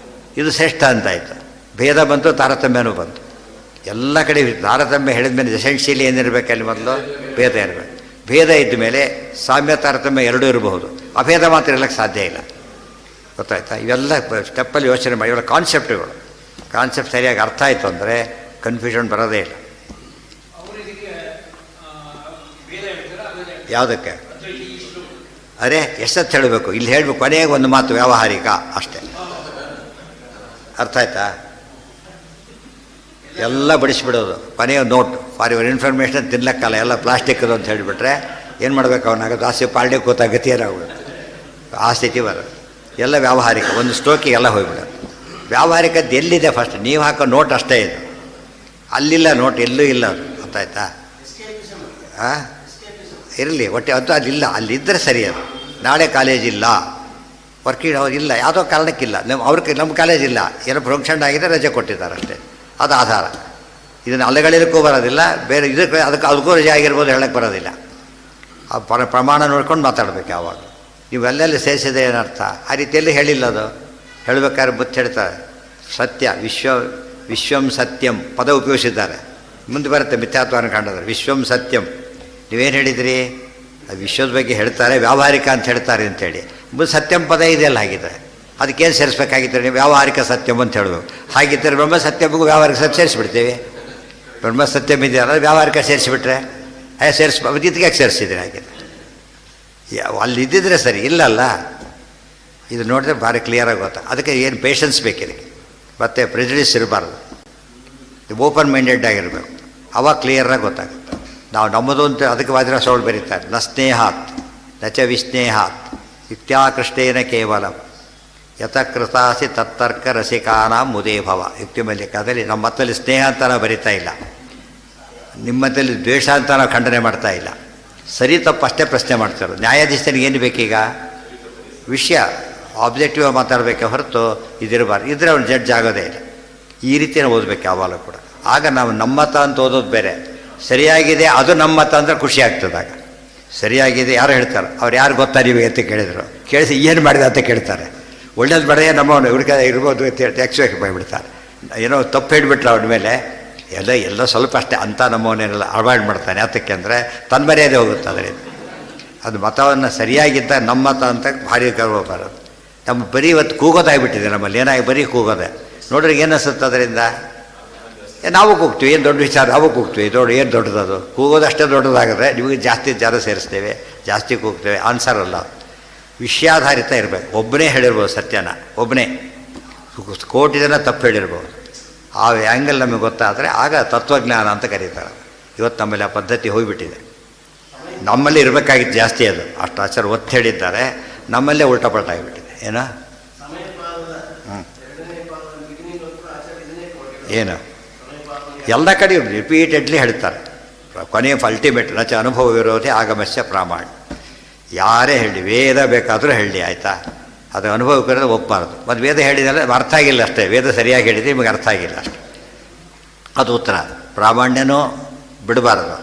ಇದು ಶ್ರೇಷ್ಠ ಅಂತಾಯಿತು. ಭೇದ ಬಂತು, ತಾರತಮ್ಯನೂ ಬಂತು. ಎಲ್ಲ ಕಡೆ ತಾರತಮ್ಯ ಹೇಳಿದ ಮೇಲೆ ಎಸೆನ್ಷಿಯಲಿ ಏನಿರಬೇಕು? ಅಲ್ಲಿ ಮೊದಲು ಭೇದ ಇರಬೇಕು. ಭೇದ ಇದ್ದ ಮೇಲೆ ಸಾಮ್ಯ ತಾರತಮ್ಯ ಎರಡೂ ಇರಬಹುದು. ಅಭೇದ ಮಾತ್ರ ಇರಲಿಕ್ಕೆ ಸಾಧ್ಯ ಇಲ್ಲ. ಗೊತ್ತಾಯ್ತಾ? ಇವೆಲ್ಲ ಸ್ಟೆಪ್ಪಲ್ಲಿ ಯೋಚನೆ ಮಾಡಿ. ಇವೆಲ್ಲ ಕಾನ್ಸೆಪ್ಟ್ಗಳು. ಕಾನ್ಸೆಪ್ಟ್ ಸರಿಯಾಗಿ ಅರ್ಥ ಆಯಿತು ಅಂದರೆ ಕನ್ಫ್ಯೂಷನ್ ಬರೋದೇ ಇಲ್ಲ. ಯಾವುದಕ್ಕೆ? ಅರೆ ಎಷ್ಟೊತ್ತು ಹೇಳಬೇಕು? ಇಲ್ಲಿ ಹೇಳಬೇಕು, ಕೊನೆಗೆ ಒಂದು ಮಾತು ವ್ಯಾವಹಾರಿಕ ಅಷ್ಟೇ. ಅರ್ಥ ಆಯ್ತಾ? ಎಲ್ಲ ಬಡಿಸ್ಬಿಡೋದು, ಕೊನೆಯ ನೋಟ್ ಫಾರ್ ಯುವರ್ ಇನ್ಫಾರ್ಮೇಷನ್ ತಿನ್ಲಕ್ಕಲ್ಲ, ಎಲ್ಲ ಪ್ಲಾಸ್ಟಿಕ್ದು ಅಂತ ಹೇಳಿಬಿಟ್ರೆ ಏನು ಮಾಡಬೇಕು? ಅವನಾಗ ಜಾಸ್ತಿ ಪಾಲ್ಡೆ ಕೂತ ಗತಿಯರಾಗ್ಬಿಡುತ್ತೆ. ಆ ಸ್ಥಿತಿ ಬರೋದು. ಎಲ್ಲ ವ್ಯಾವಹಾರಿಕ, ಒಂದು ಸ್ಟೋಕಿಗೆ ಎಲ್ಲ ಹೋಗ್ಬಿಡೋದು. ವ್ಯಾವಹಾರಿಕದ್ದು ಎಲ್ಲಿದೆ? ಫಸ್ಟ್ ನೀವು ಹಾಕೋ ನೋಟ್ ಅಷ್ಟೇ ಇದು. ಅಲ್ಲಿಲ್ಲ ನೋಟ್, ಎಲ್ಲೂ ಇಲ್ಲ ಅದು. ಗೊತ್ತಾಯ್ತಾ? ಹಾಂ, ಇರಲಿ ಒಟ್ಟೆ ಅದು ಅಲ್ಲಿಲ್ಲ. ಅಲ್ಲಿದ್ದರೆ ಸರಿ. ಅದು ನಾಳೆ ಕಾಲೇಜ್ ಇಲ್ಲ, ವರ್ಕಿಂಗ್ ಅವ್ರು ಇಲ್ಲ, ಯಾವುದೋ ಕಾರಣಕ್ಕಿಲ್ಲ. ನಮ್ಮ ಕಾಲೇಜ್ ಇಲ್ಲ, ಏನೋ ಫಂಕ್ಷನ್ ಆಗಿದೆ, ರಜೆ ಕೊಟ್ಟಿದ್ದಾರೆ ಅಷ್ಟೇ. ಅದು ಆಧಾರ. ಇದನ್ನು ಅಲೆಗಳಿಗೂ ಬರೋದಿಲ್ಲ, ಬೇರೆ ಅದಕ್ಕೂ ರಜೆ ಆಗಿರ್ಬೋದು ಹೇಳಕ್ಕೆ ಬರೋದಿಲ್ಲ. ಆ ಪ್ರಮಾಣ ನೋಡ್ಕೊಂಡು ಮಾತಾಡಬೇಕು ಯಾವಾಗ. ನೀವು ಎಲ್ಲೆಲ್ಲಿ ಸೇರಿಸಿದೆ ಏನರ್ಥ? ಆ ರೀತಿಯಲ್ಲಿ ಹೇಳಿಲ್ಲ. ಅದು ಹೇಳಬೇಕಾದ್ರೆ ಬುತ್ತಿ ಹೇಳ್ತಾರೆ. ಸತ್ಯ ವಿಶ್ವಂ ಸತ್ಯಂ ಪದ ಉಪಯೋಗಿಸಿದ್ದಾರೆ. ಮುಂದೆ ಬರುತ್ತೆ ಮಿಥ್ಯಾತ್ವನ ಕಾಣಿದ್ರೆ ವಿಶ್ವಂ ಸತ್ಯಂ. ನೀವೇನು ಹೇಳಿದಿರಿ? ವಿಶ್ವದ ಬಗ್ಗೆ ಹೇಳ್ತಾರೆ, ವ್ಯಾವಹಾರಿಕ ಅಂತ ಹೇಳ್ತಾರೆ ಅಂಥೇಳಿ. ಸತ್ಯಂ ಪದ ಇದೆಯಲ್ಲ, ಹಾಗಿದ್ರೆ ಅದಕ್ಕೇನು ಸೇರಿಸ್ಬೇಕಾಗಿದ್ದರೆ ನೀವು ವ್ಯಾವಹಾರಿಕ ಸತ್ಯಂ ಅಂತ ಹೇಳಬೇಕು. ಹಾಗಿದ್ದರೆ ಬ್ರಹ್ಮ ಸತ್ಯಮಿಗೂ ವ್ಯಾವಹಾರಿಕ ಸತ್ಯ ಸೇರಿಸ್ಬಿಡ್ತೇವೆ. ಬ್ರಹ್ಮ ಸತ್ಯಂ ಇದೆಯಲ್ಲ, ವ್ಯಾವಹಾರಿಕ ಸೇರಿಸಿಬಿಟ್ರೆ ಇದಕ್ಕೆ ಯಾಕೆ ಸೇರಿಸಿದ್ರೆ? ಹಾಗಿದ್ರೆ ಅಲ್ಲಿ ಇದ್ದಿದ್ರೆ ಸರಿ, ಇಲ್ಲಲ್ಲ. ಇದು ನೋಡಿದ್ರೆ ಭಾರಿ ಕ್ಲಿಯರಾಗಿ ಗೊತ್ತಾ. ಅದಕ್ಕೆ ಏನು ಪೇಷನ್ಸ್ ಬೇಕಿದಕ್ಕೆ. ಮತ್ತು ಪ್ರೆಜುಡಿಸ್ ಇರಬಾರ್ದು. ಓಪನ್ ಮೈಂಡೆಡ್ ಆಗಿರಬೇಕು. ಅವಾಗ ಕ್ಲಿಯರಾಗಿ ಗೊತ್ತಾಗುತ್ತೆ. ನಾವು ನಮ್ಮದು ಅಂತ ಅದಕ್ಕೆ ವಾದಿರಾಸೋಳು ಬರೀತಾರೆ. ನ ಸ್ನೇಹಾತ್ ನಚ ವಿಸ್ನೇಹಾತ್ ಯುಕ್ತ್ಯಾಕೃಷ್ಟೇನ ಕೇವಲ ಯಥಕೃತಾಸಿ ತತ್ತರ್ಕ ರಸಿಕಾನ ಮುದೇಭವ. ಯುಕ್ತಿ ಮಲ್ಲಿಕಾದಲ್ಲಿ ನಮ್ಮ ಮತ್ತಲ್ಲಿ ಸ್ನೇಹ ಅಂತ ನಾವು ಬರಿತಾ ಇಲ್ಲ, ನಿಮ್ಮತ್ತಲ್ಲಿ ದ್ವೇಷ ಅಂತ ನಾವು ಖಂಡನೆ ಮಾಡ್ತಾ ಇಲ್ಲ. ಸರಿ ತಪ್ಪು ಅಷ್ಟೇ ಪ್ರಶ್ನೆ ಮಾಡ್ತಾರೆ. ನ್ಯಾಯಾಧೀಶನಿಗೆ ಏನು ಬೇಕೀಗ? ವಿಷಯ ಆಬ್ಜೆಕ್ಟಿವ್ ಮಾತಾಡಬೇಕೆ ಹೊರತು ಇದಿರಬಾರ್ದು. ಇದ್ರೆ ಅವ್ನು ಜಡ್ಜ್ ಆಗೋದೇ ಇಲ್ಲ. ಈ ರೀತಿ ನಾವು ಓದಬೇಕು ಯಾವಾಗಲೂ ಕೂಡ. ಆಗ ನಾವು ನಮ್ಮತ ಅಂತ ಓದೋದು ಬೇರೆ, ಸರಿಯಾಗಿದೆ ಅದು ನಮ್ಮತ ಅಂದರೆ ಖುಷಿ ಆಗ್ತದಾಗ. ಸರಿಯಾಗಿದೆ ಯಾರು ಹೇಳ್ತಾರೆ, ಅವ್ರು ಯಾರು ಗೊತ್ತಾ ನೀವು ಅಂತ ಕೇಳಿದರು. ಕೇಳಿಸಿ ಏನು ಮಾಡಿದೆ ಅಂತ ಕೇಳ್ತಾರೆ. ಒಳ್ಳೇದು ಬೇಡ ನಮ್ಮವನು ಹುಡುಕ ಇರ್ಬೋದು ಅಂತ ಹೇಳ್ತಾ ಎಕ್ಸ್ಪೆಕ್ಟ್ ಮಾಡಿಬಿಡ್ತಾರೆ. ಏನೋ ತಪ್ಪು ಹೇಳಿಬಿಟ್ರೆ ಅವ್ರ ಮೇಲೆ ಎಲ್ಲ ಸ್ವಲ್ಪ ಅಷ್ಟೇ ಅಂತ ನಮ್ಮವನ್ನೆಲ್ಲ ಅವಾಯ್ಡ್ ಮಾಡ್ತಾನೆ. ಯಾತಕ್ಕೆ ಅಂದರೆ ತನ್ನ ಮರ್ಯಾದೆ ಹೋಗುತ್ತೆ ಅದರಿಂದ. ಅದು ಮತವನ್ನು ಸರಿಯಾಗಿದ್ದ ನಮ್ಮ ಮತ ಅಂತ ಭಾರಿ ಗರ್ವ ಬರೋದು. ನಮ್ಮ ಬರೀ ಇವತ್ತು ಕೂಗೋದಾಗಿಬಿಟ್ಟಿದೆ ನಮ್ಮಲ್ಲಿ. ಏನಾಗಿ ಬರೀ ಕೂಗೋದೆ ನೋಡ್ರಿ ಏನು ಅನಿಸುತ್ತೆ ಅದರಿಂದ. ನಾವು ಕೂಗ್ತೀವಿ, ಏನು ದೊಡ್ಡ ವಿಚಾರ, ನಾವು ಕೂಗ್ತೀವಿ. ಏನು ದೊಡ್ಡದದು? ಕೂಗೋದಷ್ಟೇ ದೊಡ್ಡದಾಗಿದ್ರೆ ನಿಮಗೆ ಜಾಸ್ತಿ ಜನ ಸೇರಿಸ್ತೇವೆ, ಜಾಸ್ತಿ ಕೂಗ್ತೇವೆ. ಆನ್ಸರ್ ಅಲ್ಲ, ವಿಷಯಾಧಾರಿತ ಇರಬೇಕು. ಒಬ್ಬನೇ ಹೇಳಿರ್ಬೋದು ಸತ್ಯನ, ಒಬ್ಬನೇ ಕೋಟಿ ಜನ ತಪ್ಪು ಹೇಳಿರ್ಬೋದು. ಆ ಆ್ಯಂಗಲ್ ನಮಗೆ ಗೊತ್ತಾದರೆ ಆಗ ತತ್ವಜ್ಞಾನ ಅಂತ ಕರೀತಾರೆ. ಇವತ್ತು ನಮ್ಮಲ್ಲಿ ಆ ಪದ್ಧತಿ ಹೋಗಿಬಿಟ್ಟಿದೆ. ನಮ್ಮಲ್ಲಿ ಇರಬೇಕಾಗಿತ್ತು ಜಾಸ್ತಿ, ಅದು ಅಷ್ಟು ಆಚಾರ ಒತ್ತು ಹೇಳಿದ್ದಾರೆ, ನಮ್ಮಲ್ಲೇ ಉಲ್ಟಾಪಲ್ಟಾಗಿಬಿಟ್ಟಿದೆ. ಏನೋ ಏನು ಎಲ್ಲ ಕಡೆ ರಿಪೀಟೆಡ್ಲಿ ಹೇಳ್ತಾರೆ. ಕೊನೆಯ ಅಲ್ಟಿಮೇಟ್ ನಚ ಅನುಭವ ವಿರೋಧಿ ಆಗಮಸ್ಯ ಪ್ರಾಮಾಣ್ಯ. ಯಾರೇ ಹೇಳಿ, ವೇದ ಬೇಕಾದರೂ ಹೇಳಿ, ಆಯಿತಾ, ಅದು ಅನುಭವಕ್ಕಿರೋದು ಒಪ್ಪಬಾರ್ದು. ಮತ್ತು ವೇದ ಹೇಳಿದರೆ ಅರ್ಥ ಆಗಿಲ್ಲ ಅಷ್ಟೇ, ವೇದ ಸರಿಯಾಗಿ ಹೇಳಿದರೆ ನಿಮಗೆ ಅರ್ಥ ಆಗಿಲ್ಲ ಅಷ್ಟೆ, ಅದು ಉತ್ತರ. ಪ್ರಾಮಾಣ್ಯನೂ ಬಿಡಬಾರ್ದು,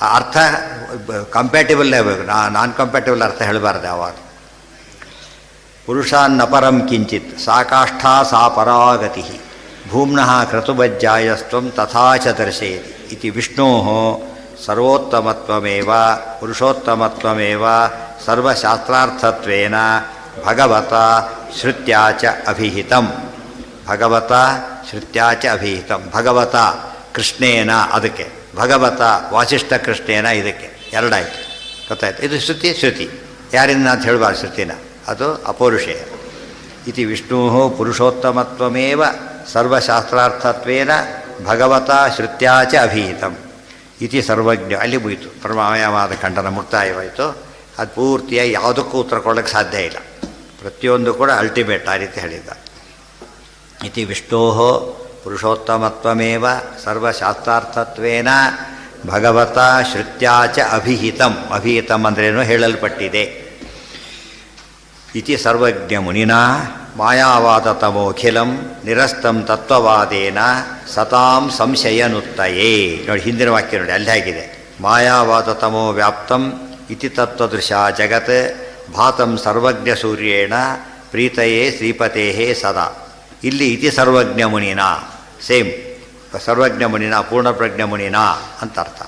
ಆ ಅರ್ಥ ಕಂಪ್ಯಾಟಿಬಲ್ಲೇ ಆಗಬೇಕು, ನಾನ್ ಕಂಪ್ಯಾಟಿಬಲ್ ಅರ್ಥ ಹೇಳಬಾರ್ದು ಯಾವಾಗ. ಪುರುಷಾನ್ನಪರಂ ಕಿಂಚಿತ್ ಸಾಕಾಷ್ಠಾ ಸಾ ಪರಾಗತಿ ಭೂಮ್ನಃ ಕ್ರತುಬಜ್ಜಾಯಸ್ತ್ವಂ ತಥಾ ಚ ದರ್ಶಯತಿ ಇತಿ ವಿಷ್ಣೋ ಸರ್ವೋತ್ತಮತ್ವಮೇವ ಪುರುಷೋತ್ತಮತ್ವಮೇವ ಸರ್ವಶಾಸ್ತ್ರಾರ್ಥತ್ವೇನ ಭಗವತ ಶ್ರುತ್ಯಾ ಚ ಅಭಿಹಿತಂ. ಭಗವತ ಶ್ರುತ್ಯಾ ಚ ಅಭಿಹಿತಂ. ಭಗವತ ಕೃಷ್ಣೇನ ಅದಕ್ಕೆ, ಭಗವತ ವಾಸಿಷ್ಠ ಕೃಷ್ಣೇನ ಇದಕ್ಕೆ, ಎರಡಾಯಿತು. ಗೊತ್ತಾಯ್ತು. ಇದು ಶ್ರುತಿ. ಶ್ರುತಿ ಯಾರಿಂದ ಅಂತ ಹೇಳಬಾರ್ದು, ಶ್ರುತಿನ, ಅದು ಅಪೌರುಷೇಯ. ಇತಿ ವಿಷ್ಣು ಪುರುಷೋತ್ತಮತ್ವಮೇವ ಸರ್ವಶಾಸ್ತ್ರಾರ್ಥತ್ವೇನ ಭಗವತ ಶ್ರುತ್ಯಾ ಚ ಅಭಿಹಿತಂ ಇತಿ ಸರ್ವಜ್ಞ. ಅಲ್ಲಿ ಮುಗಿತು, ಪರಮಾಯವಾದ ಖಂಡನ ಮುಕ್ತಾಯವಾಯಿತು. ಅದು ಪೂರ್ತಿಯಾಗಿ ಯಾವುದಕ್ಕೂ ಉತ್ತರ ಕೊಡೋಕ್ಕೆ ಸಾಧ್ಯ ಇಲ್ಲ, ಪ್ರತಿಯೊಂದು ಕೂಡ ಅಲ್ಟಿಮೇಟ್ ಆ ರೀತಿ ಹೇಳಿದ್ದ. ಇತಿ ವಿಷ್ಣೋ ಪುರುಷೋತ್ತಮತ್ವಮೇವ ಸರ್ವಶಾಸ್ತ್ರಾರ್ಥತ್ವೇನ ಭಗವತ ಶ್ರುತ್ಯಾ ಚ ಅಭಿಹಿತಂ. ಅಭಿಹಿತಂ ಅಂದ್ರೇನು ಹೇಳಲ್ಪಟ್ಟಿದೆ. ಇತಿ ಸರ್ವಜ್ಞ ಮುನಿನಾ ಮಾಯಾವಾದತಮೋಖಿಲಂ ನಿರಸ್ತಂ ತತ್ವವಾದೇನ ಸತಾಂ ಸಂಶಯನುತ್ತಯೇ. ನೋಡಿ ಹಿಂದಿನ ವಾಕ್ಯ ನೋಡಿ, ಅಲ್ಲಿ ಆಗಿದೆ. ಮಾಯಾವಾದತಮೋ ವ್ಯಾಪ್ತಂ ಇತಿ ತತ್ವದೃಶ ಜಗತ್ ಭಾತಂ ಸರ್ವಜ್ಞ ಸೂರ್ಯೇಣ ಪ್ರೀತಯೇ ಶ್ರೀಪತೇ ಸದಾ. ಇಲ್ಲಿ ಇತಿ ಸರ್ವಜ್ಞ ಮುನಿನಾ, ಸೇಮ್ ಸರ್ವಜ್ಞ ಮುನಿನಾ, ಪೂರ್ಣಪ್ರಜ್ಞ ಮುನಿನಾ ಅಂತ ಅರ್ಥ.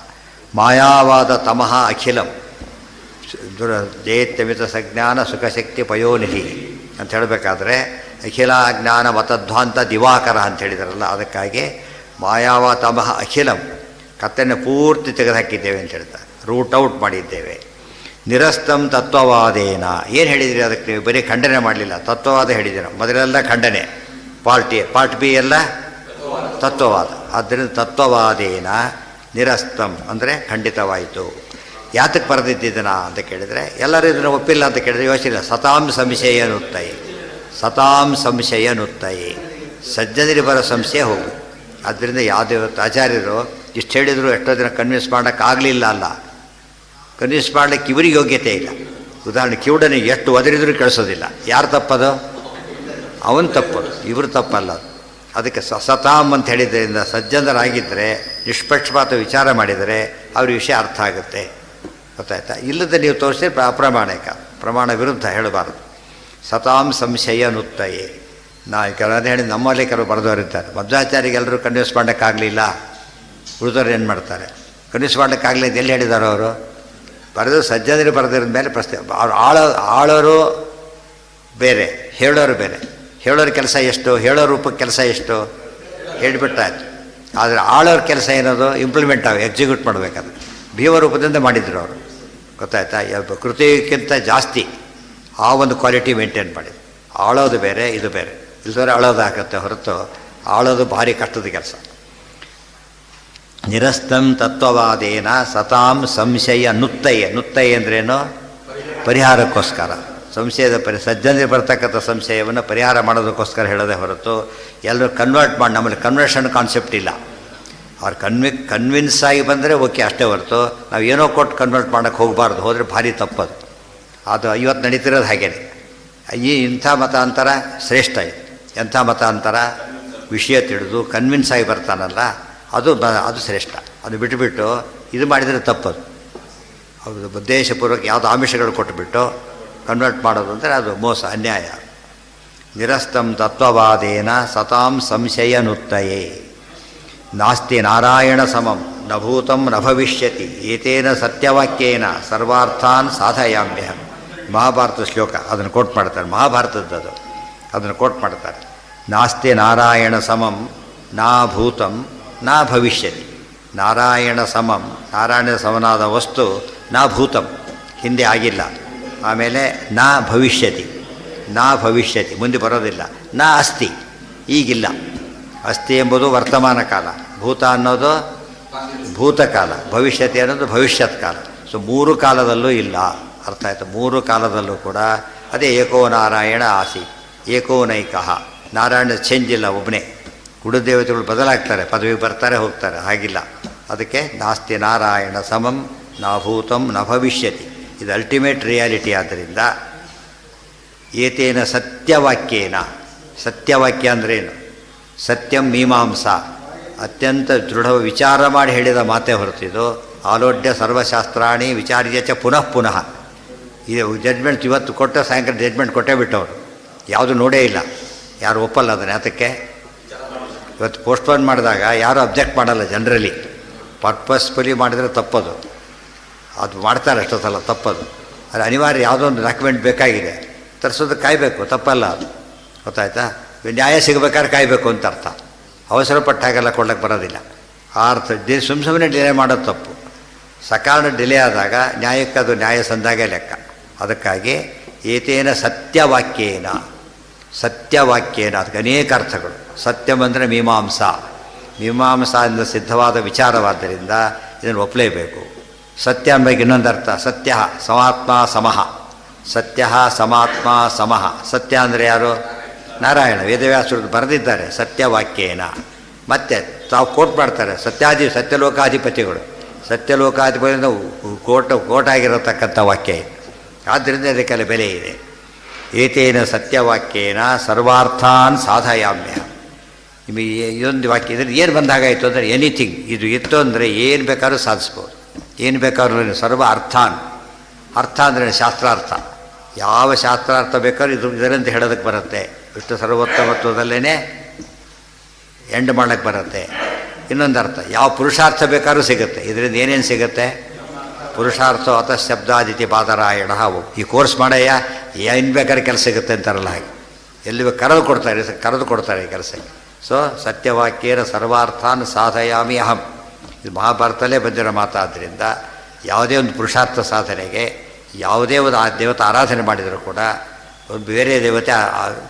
ಮಾಯಾವಾದ ತಮಃ ಅಖಿಲಂ ಜಯತ್ಯಮಿತ ಸಜ್ಞಾನ ಸುಖಶಕ್ತಿ ಪಯೋನಿಧಿ ಅಂತ ಹೇಳಬೇಕಾದ್ರೆ ಅಖಿಲ ಜ್ಞಾನ ಮತಧ್ವಾಂತ ದಿವಾಕರ ಅಂತ ಹೇಳಿದಾರಲ್ಲ, ಅದಕ್ಕಾಗಿ ಮಾಯಾವ ತಮಃ ಅಖಿಲಂ, ಕತ್ತನ್ನು ಪೂರ್ತಿ ತೆಗೆದುಹಾಕಿದ್ದೇವೆ ಅಂತ ಹೇಳ್ತಾರೆ, ರೂಟ್ ಔಟ್ ಮಾಡಿದ್ದೇವೆ. ನಿರಸ್ತಂ ತತ್ವವಾದೇನ. ಏನು ಹೇಳಿದಿರಿ ಅದಕ್ಕೆ? ನೀವು ಬರೀ ಖಂಡನೆ ಮಾಡಲಿಲ್ಲ, ತತ್ವವಾದ ಹೇಳಿದ್ದೀರ. ಮೊದಲೆಲ್ಲ ಖಂಡನೆ, ಪಾರ್ಟ್ ಬಿ ಎಲ್ಲ ತತ್ವವಾದ. ಆದ್ದರಿಂದ ತತ್ವವಾದೇನ ನಿರಸ್ತಂ ಅಂದರೆ ಖಂಡಿತವಾಯಿತು. ಯಾತಕ್ಕೆ ಬರೆದಿದ್ದನ ಅಂತ ಕೇಳಿದರೆ, ಎಲ್ಲರೂ ಇದನ್ನು ಒಪ್ಪಿಲ್ಲ ಅಂತ ಕೇಳಿದರೆ ಯೋಚನೆ ಇಲ್ಲ. ಸತಾಂ ಸಂಶಯನುತ್ತಯೇ, ಸತಾಂ ಸಂಶಯನುತ್ತಯೇ, ಸಜ್ಜನಿಗೆ ಬರೋ ಸಂಶಯ ಹೋಗು. ಆದ್ದರಿಂದ ಯಾವುದೇ ಆಚಾರ್ಯರು ಇಷ್ಟು ಹೇಳಿದ್ರು ಎಷ್ಟೋ ದಿನ ಕನ್ವಿನ್ಸ್ ಮಾಡೋಕ್ಕಾಗಲಿಲ್ಲ ಅಲ್ಲ, ಕನ್ವಿನ್ಸ್ ಮಾಡಲಿಕ್ಕೆ ಇವರಿಗೆ ಯೋಗ್ಯತೆ ಇಲ್ಲ. ಉದಾಹರಣೆ, ಕಿವುಡನಿಗೆ ಎಷ್ಟು ಒದರಿದ್ರೂ ಕೇಳಿಸೋದಿಲ್ಲ. ಯಾರು ತಪ್ಪದು? ಅವನು ತಪ್ಪದು, ಇವರು ತಪ್ಪಲ್ಲ. ಅದಕ್ಕೆ ಸತಾಂ ಅಂತ ಹೇಳಿದ್ದರಿಂದ ಸಜ್ಜನರಾಗಿದ್ದರೆ ನಿಷ್ಪಕ್ಷಪಾತ ವಿಚಾರ ಮಾಡಿದರೆ ಅವ್ರ ವಿಷಯ ಅರ್ಥ ಆಗುತ್ತೆ. ಗೊತ್ತಾಯ್ತಾ? ಇಲ್ಲದೆ ನೀವು ತೋರಿಸಿದ್ರೆ ಅಪ್ರಮಾಣಿಕ, ಪ್ರಮಾಣ ವಿರುದ್ಧ ಹೇಳಬಾರ್ದು. ಸತಾಂ ಸಂಶಯನುತ್ತಯೇ. ಕೆಲವೊಂದು ಹೇಳಿ ನಮ್ಮಲ್ಲಿ ಕೆಲವು ಬರೆದವರಿದ್ದಾರೆ, ಮಧ್ವಾಚಾರ್ಯಗೆಲ್ಲರೂ ಕನ್ವಿನ್ಸ್ ಮಾಡೋಕ್ಕಾಗಲಿಲ್ಲ, ಉಳಿದವ್ರು ಏನು ಮಾಡ್ತಾರೆ? ಕನ್ವಿನ್ಸ್ ಮಾಡೋಕ್ಕಾಗಲಿ ಅಂತ ಎಲ್ಲಿ ಹೇಳಿದಾರೋ ಅವರು? ಬರೆದು ಸಜ್ಜನರು ಬರೆದಿರೋ ಮೇಲೆ ಪ್ರಶ್ನೆ. ಅವ್ರು ಆಳೋರು ಬೇರೆ, ಹೇಳೋರು ಬೇರೆ. ಹೇಳೋರ ಕೆಲಸ ಎಷ್ಟು, ಹೇಳೋ ರೂಪಕ್ಕೆ ಕೆಲಸ ಎಷ್ಟು ಹೇಳಿಬಿಟ್ಟಾಯ್ತು. ಆದರೆ ಆಳೋರ ಕೆಲಸ ಏನದು? ಇಂಪ್ಲಿಮೆಂಟ್ ಎಕ್ಸಿಕ್ಯೂಟ್ ಮಾಡಬೇಕಾದ್ರೆ ಭೀಮ ರೂಪದಿಂದ ಮಾಡಿದ್ರು ಅವರು. ಗೊತ್ತಾಯ್ತಾ? ಕೃತಿಗಿಂತ ಜಾಸ್ತಿ ಆ ಒಂದು ಕ್ವಾಲಿಟಿ ಮೇಂಟೈನ್ ಮಾಡಿದ್ರು. ಆಳೋದು ಬೇರೆ, ಇದು ಬೇರೆ. ಇಲ್ದವರೆ ಆಳೋದಾಗತ್ತೆ ಹೊರತು ಆಳೋದು ಭಾರಿ ಕಷ್ಟದ ಕೆಲಸ. ನಿರಸ್ತಂ ತತ್ವವಾದೇನ ಸತಾಂ ಸಂಶಯ ನುತ್ತಯ್ಯ. ನುತ್ತಯ್ಯ ಅಂದ್ರೇನು? ಪರಿಹಾರಕ್ಕೋಸ್ಕರ. ಸಂಶಯದ ಸಜ್ಜನಿಗೆ ಬರ್ತಕ್ಕಂಥ ಸಂಶಯವನ್ನು ಪರಿಹಾರ ಮಾಡೋದಕ್ಕೋಸ್ಕರ ಹೇಳೋದೇ ಹೊರತು ಎಲ್ಲರೂ ಕನ್ವರ್ಟ್ ಮಾಡಿ, ನಮ್ಮಲ್ಲಿ ಕನ್ವರ್ಷನ್ ಕಾನ್ಸೆಪ್ಟ್ ಇಲ್ಲ. ಅವ್ರು ಕನ್ವಿನ್ಸ್ ಆಗಿ ಬಂದರೆ ಓಕೆ, ಅಷ್ಟೇ ಹೊರತು ನಾವು ಏನೋ ಕೊಟ್ಟು ಕನ್ವರ್ಟ್ ಮಾಡೋಕ್ಕೆ ಹೋಗಬಾರ್ದು. ಹೋದರೆ ಭಾರಿ ತಪ್ಪದು. ಅದು ಇವತ್ತು ನಡೀತಿರೋದು ಹಾಗೇನೆ. ಇಂಥ ಮತಾಂತರ ಶ್ರೇಷ್ಠ ಇದೆ. ಎಂಥ ಮತಾಂತರ ವಿಷಯ ತಿಳಿದು ಕನ್ವಿನ್ಸ್ ಆಗಿ ಬರ್ತಾನಲ್ಲ, ಅದು ಶ್ರೇಷ್ಠ. ಅದು ಬಿಟ್ಟುಬಿಟ್ಟು ಇದು ಮಾಡಿದರೆ ತಪ್ಪದು. ಅದು ಉದ್ದೇಶಪೂರ್ವಕ ಯಾವುದೋ ಆಮಿಷಗಳು ಕೊಟ್ಟುಬಿಟ್ಟು ಕನ್ವರ್ಟ್ ಮಾಡೋದು ಅಂದರೆ ಅದು ಮೋಸ, ಅನ್ಯಾಯ. ನಿರಸ್ತಂ ತತ್ವವಾದೇನ ಸತಾಂ ಸಂಶಯನುತ್ತಯೇ. ನಾಸ್ತಿ ನಾರಾಯಣ ಸಮಂ ನ ಭೂತಂ ನ ಭವಿಷ್ಯತಿ ಏತೇನ ಸತ್ಯವಾಕ್ಯೇನ ಸರ್ವಾರ್ಥಾನ್ ಸಾಧಯಾಮ್ಯಹಂ. ಮಹಾಭಾರತ ಶ್ಲೋಕ, ಅದನ್ನು ಕೋಟ್ ಮಾಡ್ತಾರೆ, ಮಹಾಭಾರತದ್ದು. ಅದನ್ನು ಕೋಟ್ ಮಾಡ್ತಾರೆ. ನಾಸ್ತಿ ನಾರಾಯಣ ಸಮಂ ನಾ ಭೂತಂ ನಾ ಭವಿಷ್ಯತಿ. ನಾರಾಯಣ ಸಮಂ, ನಾರಾಯಣ ಸಮನಾದ ವಸ್ತು, ನಾ ಭೂತಂ ಹಿಂದೆ ಆಗಿಲ್ಲ, ಆಮೇಲೆ ನಾ ಭವಿಷ್ಯತಿ, ನಾ ಭವಿಷ್ಯತಿ ಮುಂದೆ ಬರೋದಿಲ್ಲ, ನಾ ಅಸ್ತಿ ಈಗಿಲ್ಲ. ಅಸ್ತಿ ಎಂಬುದು ವರ್ತಮಾನ ಕಾಲ, ಭೂತ ಅನ್ನೋದು ಭೂತಕಾಲ, ಭವಿಷ್ಯತಿ ಅನ್ನೋದು ಭವಿಷ್ಯತ್ ಕಾಲ. ಸೊ 3 ಕಾಲದಲ್ಲೂ ಇಲ್ಲ. ಅರ್ಥ ಆಯಿತು? 3 ಕಾಲದಲ್ಲೂ ಕೂಡ ಅದೇ ಏಕೋ ನಾರಾಯಣ ಆಸಿ, ಏಕೋನೈಕಃ. ನಾರಾಯಣ ಚೇಂಜ್ ಇಲ್ಲ, ಒಬ್ಬನೇ. ಗುರುದೇವತೆಗಳು ಬದಲಾಗ್ತಾರೆ, ಪದವಿ ಬರ್ತಾರೆ ಹೋಗ್ತಾರೆ, ಹಾಗಿಲ್ಲ. ಅದಕ್ಕೆ ನಾಸ್ತಿ ನಾರಾಯಣ ಸಮಂ ನ ಭೂತಂ ನ ಭವಿಷ್ಯತಿ. ಇದು ಅಲ್ಟಿಮೇಟ್ ರಿಯಾಲಿಟಿ. ಆದ್ದರಿಂದ ಏತೇನ ಸತ್ಯವಾಕ್ಯೇನ, ಸತ್ಯವಾಕ್ಯ ಅಂದ್ರೇನು? ಸತ್ಯಂ ಮೀಮಾಂಸಾ, ಅತ್ಯಂತ ದೃಢ ವಿಚಾರ ಮಾಡಿ ಹೇಳಿದ ಮಾತೇ ಹೊರತಿದ್ದು. ಆಲೋಡ್ಯ ಸರ್ವಶಾಸ್ತ್ರಾಣಿ ವಿಚಾರ್ಯ ಚ ಪುನಃ ಪುನಃ. ಇದು ಜಡ್ಜ್ಮೆಂಟ್ ಇವತ್ತು ಕೊಟ್ಟ ಸಾಯಂಕಾಲ ಜಡ್ಜ್ಮೆಂಟ್ ಕೊಟ್ಟೇ ಬಿಟ್ಟವರು, ಯಾವುದು ನೋಡೇ ಇಲ್ಲ, ಯಾರು ಒಪ್ಪಲ್ಲ ಅದನ್ನೇ. ಅದಕ್ಕೆ ಇವತ್ತು ಪೋಸ್ಟ್ಪೋನ್ ಮಾಡಿದಾಗ ಯಾರು ಅಬ್ಜೆಕ್ಟ್ ಮಾಡಲ್ಲ ಜನರಲಿ. ಪರ್ಪಸ್ಫುಲಿ ಮಾಡಿದರೆ ತಪ್ಪದು, ಅದು ಮಾಡ್ತಾರೆ ಅಷ್ಟೋ ಸಲ ತಪ್ಪದು. ಅದು ಅನಿವಾರ್ಯ, ಯಾವುದೋ ಒಂದು ಡಾಕ್ಯುಮೆಂಟ್ ಬೇಕಾಗಿದೆ, ತರಿಸೋದಕ್ಕೆ ಕಾಯಬೇಕು, ತಪ್ಪಲ್ಲ ಅದು. ಗೊತ್ತಾಯ್ತಾ? ನ್ಯಾಯ ಸಿಗಬೇಕಾದ್ರೆ ಕಾಯಬೇಕು ಅಂತ ಅರ್ಥ. ಅವಸರ ಪಟ್ಟಾಗೆಲ್ಲ ಕೊಡ್ಲಿಕ್ಕೆ ಬರೋದಿಲ್ಲ. ಆ ಅರ್ಥ ಸುಮ್ಮನೆ ಡಿಲೇ ಮಾಡೋದು ತಪ್ಪು. ಸಕಾರಣ ಡಿಲೇ ಆದಾಗ ನ್ಯಾಯಕ್ಕೆ ಅದು ನ್ಯಾಯ ಸಂದಾಗೆ ಲೆಕ್ಕ. ಅದಕ್ಕಾಗಿ ಏತೇನ ಸತ್ಯವಾಕ್ಯೇನ, ಸತ್ಯವಾಕ್ಯೇನ ಅದಕ್ಕೆ ಅನೇಕ ಅರ್ಥಗಳು. ಸತ್ಯಂ ಅಂದರೆ ಮೀಮಾಂಸಾ, ಮೀಮಾಂಸಾದಿಂದ ಸಿದ್ಧವಾದ ವಿಚಾರವಾದ್ದರಿಂದ ಇದನ್ನು ಒಪ್ಪಲೇಬೇಕು. ಸತ್ಯ ಅಂಬಕ್ಕೆ ಇನ್ನೊಂದು ಅರ್ಥ, ಸತ್ಯ ಸಮಾತ್ಮ ಸಮಃ. ಸತ್ಯ ಸಮಾತ್ಮ ಸಮಃ. ಸತ್ಯ ಅಂದರೆ ಯಾರು? ನಾರಾಯಣ. ವೇದವ್ಯಾಸರು ಬರೆದಿದ್ದಾರೆ ಸತ್ಯವಾಕ್ಯೇನ. ಮತ್ತೆ ತಾವು ಕೋಟ್ ಮಾಡ್ತಾರೆ, ಸತ್ಯಲೋಕಾಧಿಪತಿಗಳು. ಸತ್ಯಲೋಕಾಧಿಪತಿಯಿಂದ ಕೋಟ್ ಆಗಿರತಕ್ಕಂಥ ವಾಕ್ಯ ಇದು. ಆದ್ದರಿಂದ ಇದಕ್ಕೆಲ್ಲ ಬೆಲೆ ಇದೆ. ಏತೇನ ಸತ್ಯವಾಕ್ಯೇನ ಸರ್ವಾರ್ಥಾನ್ ಸಾಧಯಾಮ್ಯ. ನಿಮಗೆ ಇದೊಂದು ವಾಕ್ಯ, ಇದರಲ್ಲಿ ಏನು ಬಂದಾಗಾಯಿತು ಅಂದರೆ ಎನಿಥಿಂಗ್. ಇದು ಇತ್ತು ಅಂದರೆ ಏನು ಬೇಕಾದ್ರೂ ಸಾಧಿಸ್ಬೋದು, ಏನು ಬೇಕಾದ್ರೂ. ಸರ್ವ ಅರ್ಥಾನ್, ಅರ್ಥ ಅಂದರೆ ಶಾಸ್ತ್ರಾರ್ಥ. ಯಾವ ಶಾಸ್ತ್ರಾರ್ಥ ಬೇಕಾದ್ರೂ ಇದರಂತೆ ಹೇಳೋದಕ್ಕೆ ಬರುತ್ತೆ. ವಿಷ್ಣು ಸರ್ವೋತ್ತಮತ್ವದಲ್ಲೇ ಎಂಡ್ ಮಾಡೋಕ್ಕೆ ಬರುತ್ತೆ. ಇನ್ನೊಂದು ಅರ್ಥ, ಯಾವ ಪುರುಷಾರ್ಥ ಬೇಕಾದ್ರೂ ಸಿಗುತ್ತೆ. ಇದರಿಂದ ಏನೇನು ಸಿಗುತ್ತೆ? ಪುರುಷಾರ್ಥ ಅಥ ಶಬ್ದಾದಿತಿ ಬಾದರಾಯಣ. ಈ ಕೋರ್ಸ್ ಮಾಡಯ್ಯ, ಏನು ಬೇಕಾದ್ರೆ ಕೆಲಸ ಸಿಗುತ್ತೆ ಅಂತಾರಲ್ಲ ಹಾಗೆ. ಎಲ್ಲಿ ಕರೆದು ಕೊಡ್ತಾರೆ ಈ ಕೆಲಸಕ್ಕೆ. ಸೊ ಸತ್ಯವಾಕ್ಯೇನ ಸರ್ವಾರ್ಥಾನ್ ಸಾಧಯಾಮಿ ಅಹಂ. ಇದು ಮಹಾಭಾರತಲ್ಲೇ ಬಂದಿರೋ ಮಾತಾದ್ದರಿಂದ ಯಾವುದೇ ಒಂದು ಪುರುಷಾರ್ಥ ಸಾಧನೆಗೆ ಯಾವುದೇ ಒಂದು ದೇವತೆ ಆರಾಧನೆ ಮಾಡಿದರೂ ಕೂಡ ಒಂದು ಬೇರೆ ದೇವತೆ,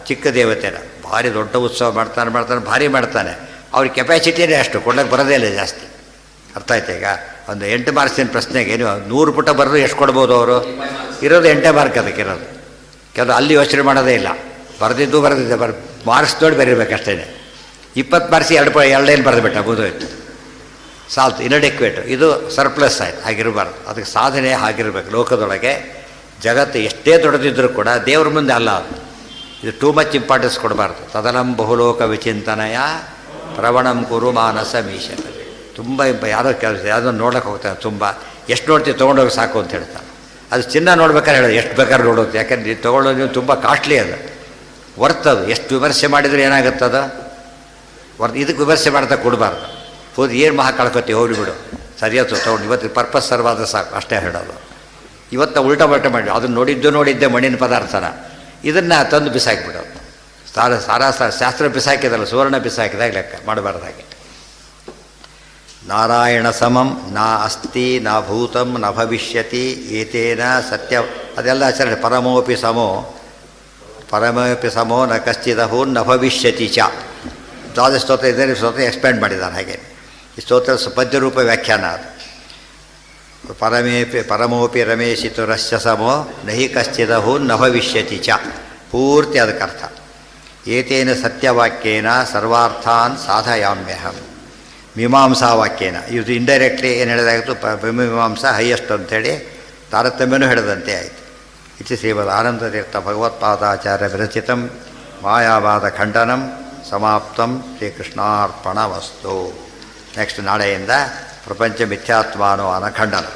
ಚಿಕ್ಕ ದೇವತೆನ ಭಾರಿ ದೊಡ್ಡ ಉತ್ಸವ ಮಾಡ್ತಾನೆ ಭಾರಿ ಮಾಡ್ತಾನೆ. ಅವ್ರ ಕೆಪಾಸಿಟಿನೇ ಅಷ್ಟು, ಕೊಡ್ಲಿಕ್ಕೆ ಬರೋದೇ ಇಲ್ಲ ಜಾಸ್ತಿ. ಅರ್ಥ ಆಯ್ತು? ಈಗ ಒಂದು 8 ಮಾರ್ಕ್ಸಿನ ಪ್ರಶ್ನೆಗೆ ನೀವು 100 ಪುಟ ಬರೆದು ಎಷ್ಟು ಕೊಡ್ಬೋದು? ಅವರು ಇರೋದು 8 ಮಾರ್ಕ್ ಅದಕ್ಕೆ ಇರೋದು. ಕೆಲವು ಅಲ್ಲಿ ಯೋಚನೆ ಮಾಡೋದೇ ಇಲ್ಲ, ಬರೆದಿದ್ದು ಮಾರ್ಕ್ಸ್ ನೋಡಿ ಬರೀಬೇಕಷ್ಟೇ. 20 ಮಾರ್ಕ್ಸ್ 2 ಲೈನ್ ಬರೆದುಬಿಟ್ಟ, ಮುಗಿದೋಯ್ತು, ಸಾಲ್ತು, ಇನ್ಅಡೆಕ್ವೇಟು. ಇದು ಸರ್ಪ್ಲಸ್ ಆಯ್ತು. ಹಾಗಿರಬಾರ್ದು. ಅದಕ್ಕೆ ಸಾಧನೆ ಹಾಗಿರ್ಬೇಕು. ಲೋಕದೊಳಗೆ ಜಗತ್ತು ಎಷ್ಟೇ ದೊಡ್ಡದಿದ್ದರೂ ಕೂಡ ದೇವ್ರ ಮುಂದೆ ಅಲ್ಲ ಅದು. ಇದು ಟೂ ಮಚ್ ಇಂಪಾರ್ಟೆನ್ಸ್ ಕೊಡಬಾರ್ದು. ತದನಂ ಬಹುಲೋಕ ವಿಚಿಂತನಯ ಪ್ರವಣಂ ಕುರು ಮಾನಸ ಮೀಶಕ. ತುಂಬ ಯಾವುದೋ ಕೆಲಸ ಯಾವುದೋ ನೋಡೋಕೆ ಹೋಗ್ತಾನೆ, ತುಂಬ ಎಷ್ಟು ನೋಡ್ತೀವಿ ತೊಗೊಂಡೋಗಿ ಸಾಕು ಅಂತ ಹೇಳ್ತಾನೆ. ಅದು ಚಿನ್ನ ನೋಡ್ಬೇಕಾದ್ರೆ ಹೇಳೋದು, ಎಷ್ಟು ಬೇಕಾದ್ರೆ ನೋಡೋದು. ಯಾಕೆಂದ್ರೆ ನೀವು ತೊಗೊಳ್ಳೋದು ತುಂಬ ಕಾಸ್ಟ್ಲಿ, ಅದು ವರ್ತದು. ಎಷ್ಟು ವಿಮರ್ಶೆ ಮಾಡಿದರೂ ಏನಾಗುತ್ತದ ಇದಕ್ಕೆ ವಿಮರ್ಶೆ ಮಾಡ್ತಾ ಕೊಡಬಾರ್ದು. ಹೋದ್ ಏನು ಮಹಾ ಕಳ್ಕೊತೀವಿ, ಹೋಗಿಬಿಡು, ಸರಿಯಾದ ತೊಗೊಂಡು ಇವತ್ತು ಪರ್ಪಸ್ ಸರ್ವಾದ ಸಾಕು ಅಷ್ಟೇ ಹೇಳೋದು. ಇವತ್ತು ಉಲ್ಟಾ ಬಲ್ಟ ಮಾಡಿ ಅದನ್ನು ನೋಡಿದ್ದೆ ಮಣ್ಣಿನ ಪದಾರ್ಥನ, ಇದನ್ನು ತಂದು ಬಿಸಾಕಿಬಿಡೋದು. ಶಾಸ್ತ್ರ ಬಿಸಾಕಿದಲ್ಲ, ಸುವರ್ಣ ಬಿಸಾಕಿದಾಗ ಲೆಕ್ಕ ಮಾಡಬಾರ್ದಾಗೆ. ನಾರಾಯಣ ಸಮಂ ನ ಅಸ್ತಿ ನ ಭೂತಂ ನ ಭವಿಷ್ಯತಿ ಏತೇನ ಸತ್ಯ. ಅದೆಲ್ಲ ಆಚರಣೆ. ಪರಮೋಪಿ ಸಮೋ ನ ಕಶ್ಚಿದಹೂ ನ ಭವಿಷ್ಯತಿ ಚ. ದ್ವಾದಶ ಸ್ತೋತ್ರ ಇದೇ ಸ್ತೋತ್ರ ಎಕ್ಸ್ಪ್ಯಾಂಡ್ ಮಾಡಿದ್ದಾನೆ. ಹಾಗೆ ಈ ಸ್ತೋತ್ರ ಪದ್ಯರೂಪ ವ್ಯಾಖ್ಯಾನ ಅದು. ಪರಮೋಪಿ ರಮೇಶಿತು ರಶ್ಯ ಸಮೋ ನಹಿ ಕಶ್ಚಿದಹೂ ನ ಭವಿಷ್ಯತಿ ಚ. ಪೂರ್ತಿ ಅದಕ್ಕೆ ಅರ್ಥ. ಏತೇನ ಸತ್ಯವಾಕ್ಯೇನ ಸರ್ವಾರ್ಥಾನ್ ಸಾಧಯಾಮ್ಯಹಂ. ಮೀಮಾಂಸಾ ವಾಕ್ಯೇನ ಇದು ಇಂಡೈರೆಕ್ಟ್ಲಿ ಏನು ಹೇಳಿದಾಗಿತ್ತು, ಮೀಮಾಂಸಾ ಹೈಯೆಸ್ಟ್ ಅಂಥೇಳಿ ತಾರತಮ್ಯನೂ ಹೇಳಿದಂತೆ ಆಯಿತು. ಇತಿ ಶ್ರೀಮದ್ ಆನಂದತೀರ್ಥ ಭಗವತ್ಪಾದಾಚಾರ್ಯ ವಿರಚಿತಂ ಮಾಯಾವಾದ ಖಂಡನಂ ಸಮಾಪ್ತಂ. ಶ್ರೀಕೃಷ್ಣಾರ್ಪಣಮಸ್ತು. ನೆಕ್ಸ್ಟ್ ನಾಳೆಯಿಂದ ಪ್ರಪಂಚ ಮಿಥ್ಯಾತ್ಮಾನುಮಾನ ಖಂಡನ.